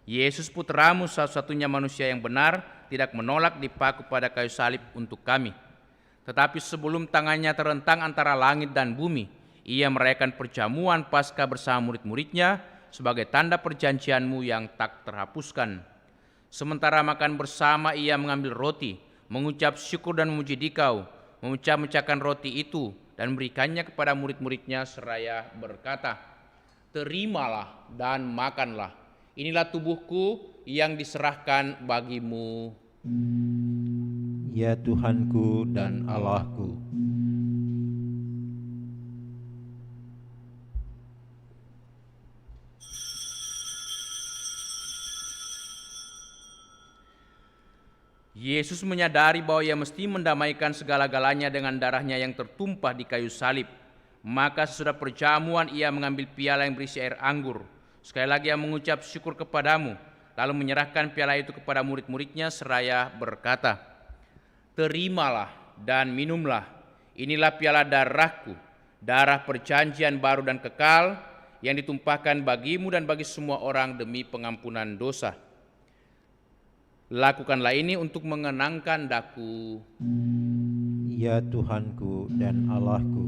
Yesus putra-Mu, satu-satunya manusia yang benar, tidak menolak dipaku pada kayu salib untuk kami. Tetapi sebelum tangannya terentang antara langit dan bumi, Ia merayakan perjamuan Paskah bersama murid-muridnya sebagai tanda perjanjian-Mu yang tak terhapuskan. Sementara makan bersama, Ia mengambil roti, mengucap syukur dan memuji Dikau, memecah-mecahkan roti itu dan memberikannya kepada murid-muridnya seraya berkata, Terimalah dan makanlah, inilah tubuhku yang diserahkan bagimu. Ya Tuhanku dan Allahku. Yesus menyadari bahwa Ia mesti mendamaikan segala-galanya dengan darah-Nya yang tertumpah di kayu salib. Maka sesudah perjamuan Ia mengambil piala yang berisi air anggur. Sekali lagi Ia mengucap syukur kepadamu, lalu menyerahkan piala itu kepada murid-muridnya seraya berkata, Terimalah dan minumlah, inilah piala darahku, darah perjanjian baru dan kekal, yang ditumpahkan bagimu dan bagi semua orang demi pengampunan dosa. Lakukanlah ini untuk mengenangkan daku. Ya Tuhanku dan Allahku.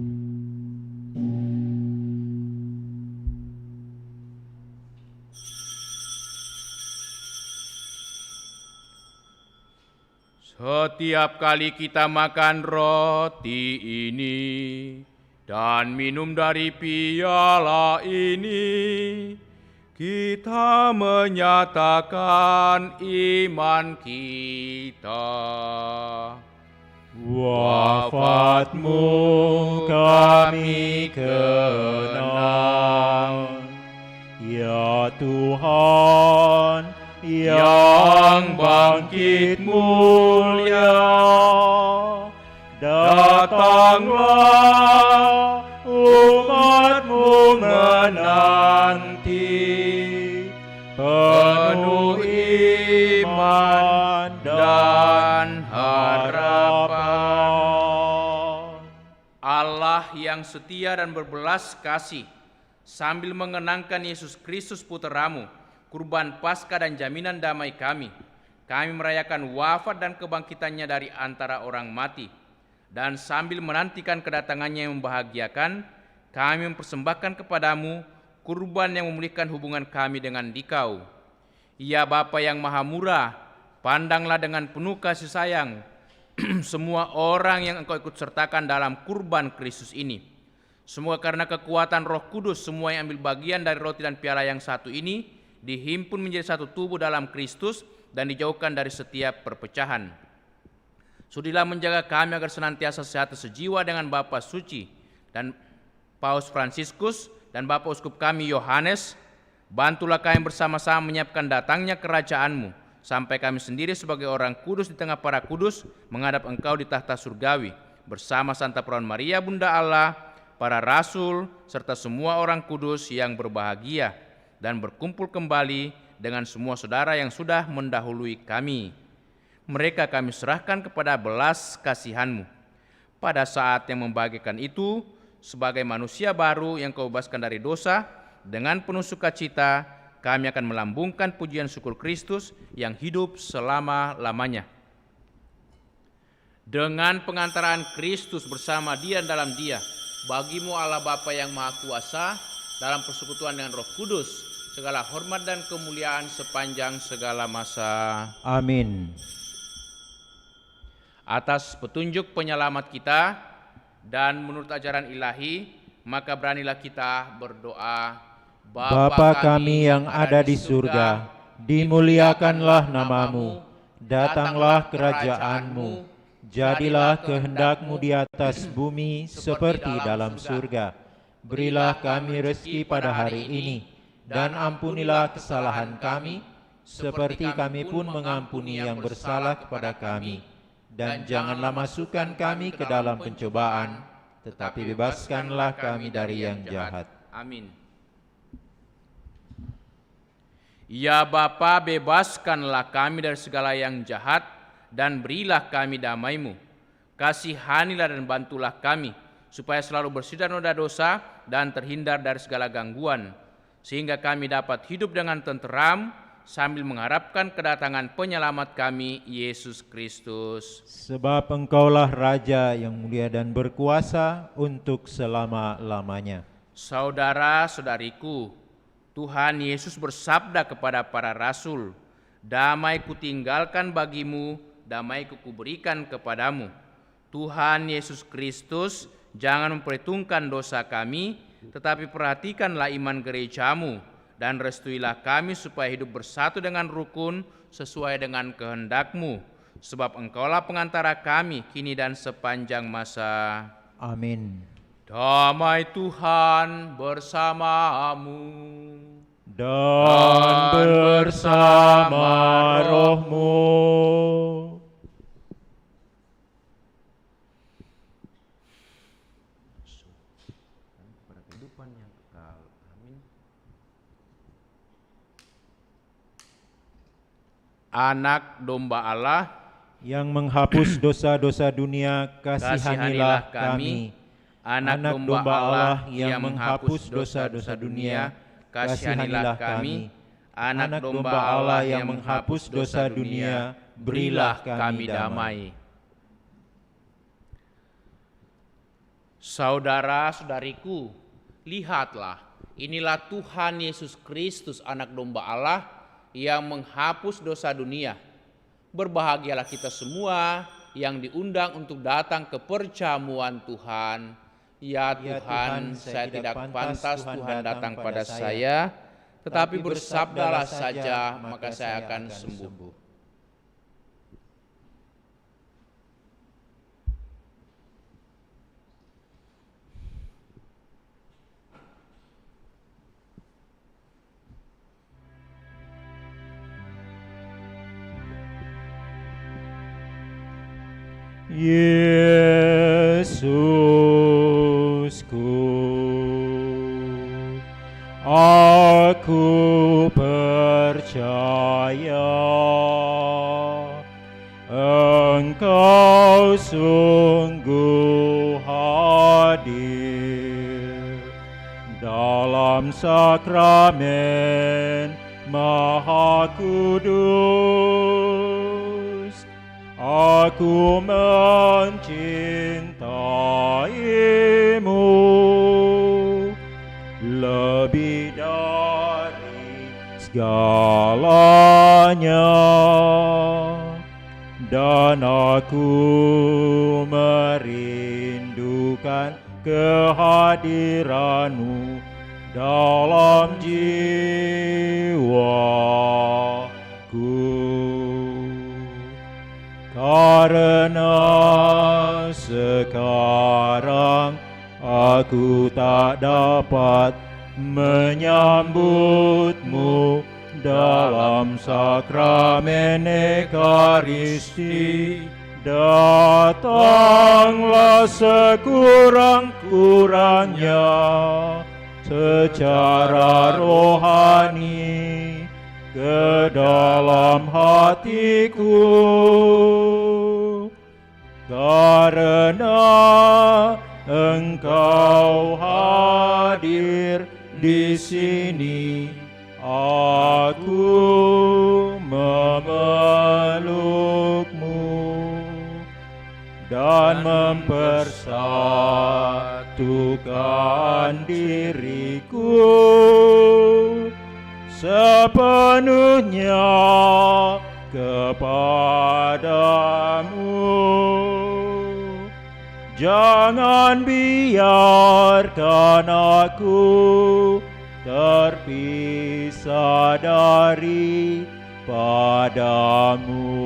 Setiap kali kita makan roti ini dan minum dari piala ini, kita menyatakan iman kita. Wafat-Mu kami kenang, ya Tuhan, yang bangkit mulia. Datanglah, umat-Mu menanti, penuh iman dan harapan. Allah yang setia dan berbelas kasih, sambil mengenangkan Yesus Kristus putra-Mu, kurban Paskah dan jaminan damai kami merayakan wafat dan kebangkitannya dari antara orang mati. Dan sambil menantikan kedatangannya yang membahagiakan, kami mempersembahkan kepadamu kurban yang memulihkan hubungan kami dengan Dikau. Ya Bapa yang Maha Murah, pandanglah dengan penuh kasih sayang semua orang yang Engkau ikut sertakan dalam kurban Kristus ini. Semoga karena kekuatan Roh Kudus, semua yang ambil bagian dari roti dan piala yang satu ini dihimpun menjadi satu tubuh dalam Kristus dan dijauhkan dari setiap perpecahan. Sudilah menjaga kami agar senantiasa sehat sejiwa dengan Bapa suci dan Paus Fransiskus, dan Bapak Uskup kami Yohanes, bantulah kami bersama-sama menyiapkan datangnya kerajaan-Mu, sampai kami sendiri sebagai orang kudus di tengah para kudus menghadap Engkau di tahta surgawi, bersama Santa Perawan Maria Bunda Allah, para rasul, serta semua orang kudus yang berbahagia, dan berkumpul kembali dengan semua saudara yang sudah mendahului kami. Mereka kami serahkan kepada belas kasihan-Mu. Pada saat yang membahagiakan itu, sebagai manusia baru yang Kau bebaskan dari dosa, dengan penuh sukacita kami akan melambungkan pujian syukur Kristus yang hidup selama-lamanya. Dengan pengantaran Kristus bersama Dia dan dalam Dia, bagi-Mu Allah Bapa yang Maha Kuasa, dalam persekutuan dengan Roh Kudus, segala hormat dan kemuliaan sepanjang segala masa. Amin. Atas petunjuk penyelamat kita dan menurut ajaran ilahi, maka beranilah kita berdoa. Bapa kami yang ada di surga, dimuliakanlah nama-Mu, datanglah kerajaan-Mu, jadilah kehendak-Mu di atas bumi seperti dalam surga. Berilah kami rezeki pada hari ini, dan ampunilah kesalahan kami, seperti kami pun mengampuni yang bersalah kepada kami. Dan janganlah masukkan kami ke dalam pencobaan, tetapi bebaskanlah kami dari yang jahat. Amin. Ya Bapa, bebaskanlah kami dari segala yang jahat, dan berilah kami damai-Mu. Kasihanilah dan bantulah kami, supaya selalu bersih dari noda dosa dan terhindar dari segala gangguan, sehingga kami dapat hidup dengan tenteram, sambil mengharapkan kedatangan penyelamat kami, Yesus Kristus. Sebab Engkaulah Raja yang mulia dan berkuasa untuk selama-lamanya. Saudara-saudariku, Tuhan Yesus bersabda kepada para rasul, "Damai kutinggalkan bagimu, damai kuberikan kepadamu." Tuhan Yesus Kristus jangan memperhitungkan dosa kami, tetapi perhatikanlah iman gereja-Mu, dan restuilah kami supaya hidup bersatu dengan rukun sesuai dengan kehendak-Mu, sebab Engkaulah pengantara kami kini dan sepanjang masa. Amin. Damai Tuhan bersamamu Dan bersama rohmu. Anak domba Allah Yang menghapus dosa-dosa dunia, kasihanilah kami. Anak domba Allah yang menghapus dosa-dosa dunia, kasihanilah kami. Anak domba Allah yang menghapus dosa dunia, berilah kami damai. Saudara-saudariku, lihatlah, inilah Tuhan Yesus Kristus, anak domba Allah yang menghapus dosa dunia. Berbahagialah kita semua yang diundang untuk datang ke perjamuan Tuhan. Ya Tuhan, saya tidak pantas Tuhan datang pada saya, tetapi bersabdalah saja, maka saya akan sembuh. Yesusku, aku percaya Engkau sungguh hadir dalam sakramen Maha Kudus. Aku mencintaimu lebih dari segalanya, dan aku merindukan kehadiranmu dalam jiwaku. Karena sekarang aku tak dapat menyambutmu dalam sakramen Ekaristi. Datanglah sekurang-kurangnya secara rohani ke dalam hatiku, karena Engkau hadir di sini. Aku memelukmu dan mempersatukan diriku sepenuhnya kepadamu. Jangan biarkan aku terpisah dari padamu.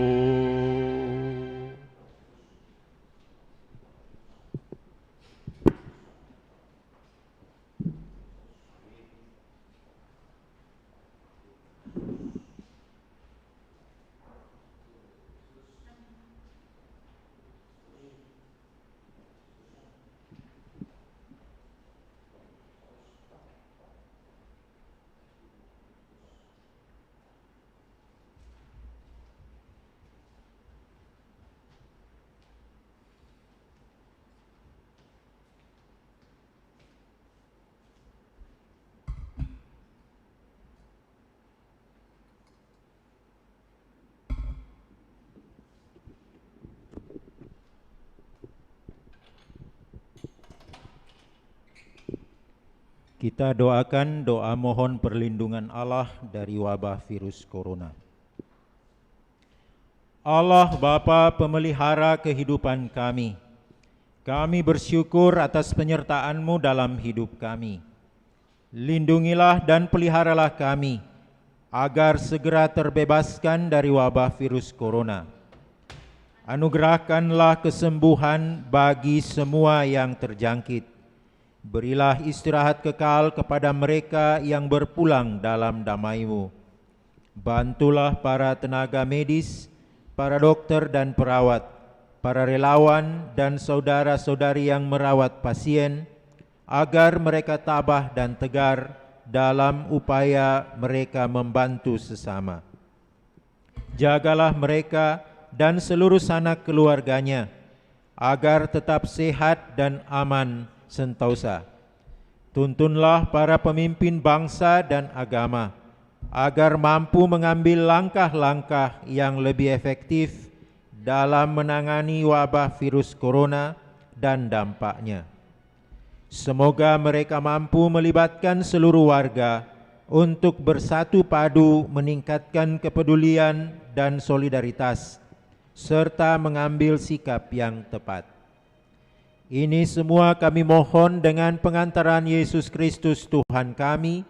Kita doakan doa mohon perlindungan Allah dari wabah virus corona. Allah Bapa pemelihara kehidupan kami, kami bersyukur atas penyertaan-Mu dalam hidup kami. Lindungilah dan peliharalah kami, agar segera terbebaskan dari wabah virus corona. Anugerahkanlah kesembuhan bagi semua yang terjangkit. Berilah istirahat kekal kepada mereka yang berpulang dalam damai-Mu. Bantulah para tenaga medis, para dokter dan perawat, para relawan dan saudara-saudari yang merawat pasien, agar mereka tabah dan tegar dalam upaya mereka membantu sesama. Jagalah mereka dan seluruh sanak keluarganya, agar tetap sehat dan aman sentosa. Tuntunlah para pemimpin bangsa dan agama agar mampu mengambil langkah-langkah yang lebih efektif dalam menangani wabah virus corona dan dampaknya. Semoga mereka mampu melibatkan seluruh warga untuk bersatu padu meningkatkan kepedulian dan solidaritas serta mengambil sikap yang tepat. Ini semua kami mohon dengan pengantaran Yesus Kristus Tuhan kami,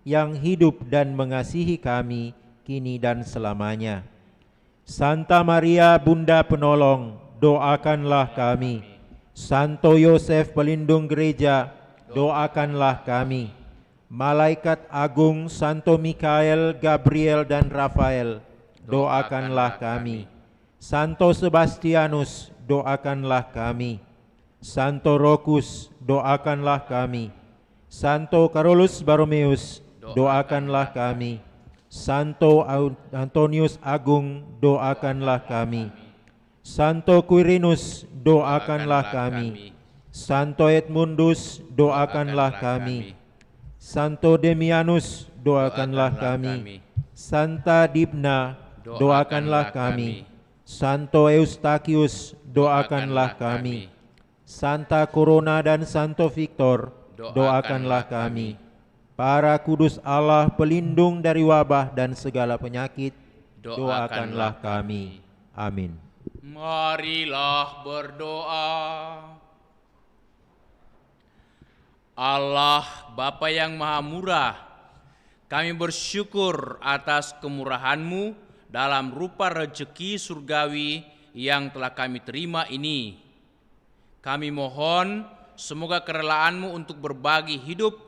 yang hidup dan mengasihi kami kini dan selamanya. Santa Maria Bunda Penolong, doakanlah kami. Santo Yosef pelindung gereja, doakanlah kami. Malaikat agung Santo Mikael, Gabriel dan Rafael, doakanlah kami. Santo Sebastianus, doakanlah kami. Santo Rokus, doakanlah kami. Santo Carolus Borromeus, doakanlah kami. Santo Antonius Agung, doakanlah kami. Santo Quirinus, doakanlah kami. Santo Edmundus, doakanlah kami. Santo Demianus, doakanlah kami. Santa Dibna, doakanlah kami. Santo Eustachius, doakanlah kami. Santa Corona dan Santo Victor, doakanlah kami. Para kudus Allah pelindung dari wabah dan segala penyakit, doakanlah kami. Amin. Marilah berdoa. Allah Bapa yang Maha Murah, kami bersyukur atas kemurahan-Mu dalam rupa rezeki surgawi yang telah kami terima ini. Kami mohon semoga kerelaanmu untuk berbagi hidup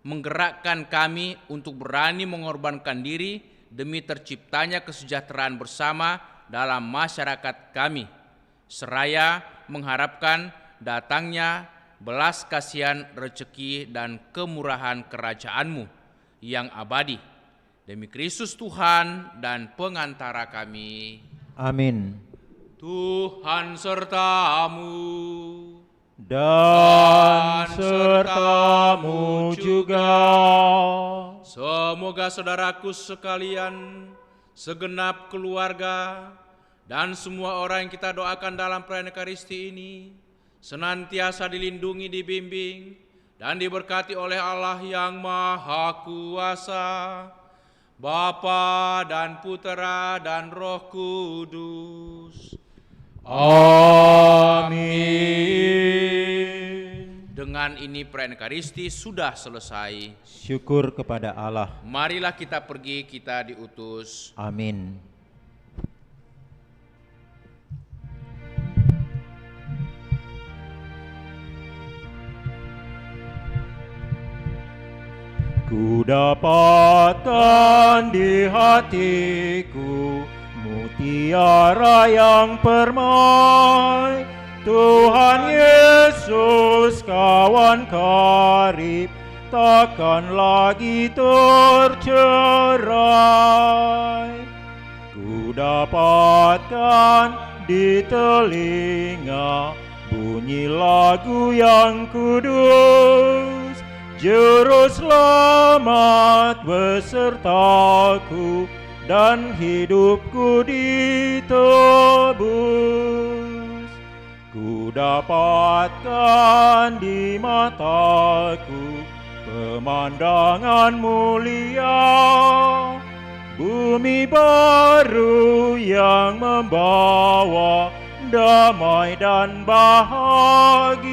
menggerakkan kami untuk berani mengorbankan diri demi terciptanya kesejahteraan bersama dalam masyarakat kami, seraya mengharapkan datangnya belas kasihan, rezeki, dan kemurahan kerajaan-Mu yang abadi. Demi Kristus Tuhan dan pengantara kami. Amin. Tuhan sertamu. Dan sertamu juga. Semoga saudaraku sekalian, segenap keluarga, dan semua orang yang kita doakan dalam perayaan Ekaristi ini senantiasa dilindungi, dibimbing, dan diberkati oleh Allah yang Maha Kuasa, Bapa dan Putera dan Roh Kudus. Amin. Dengan ini perayaan Ekaristi sudah selesai. Syukur kepada Allah. Marilah kita pergi, kita diutus. Amin. Ku dapatkan di hatiku mutiara yang permai, Tuhan Yesus kawan karib, takkan lagi tercerai. Ku dapatkan di telinga bunyi lagu yang kudus, Juru selamat besertaku dan hidupku ditebus. Ku dapatkan di mataku pemandangan mulia, bumi baru yang membawa damai dan bahagia.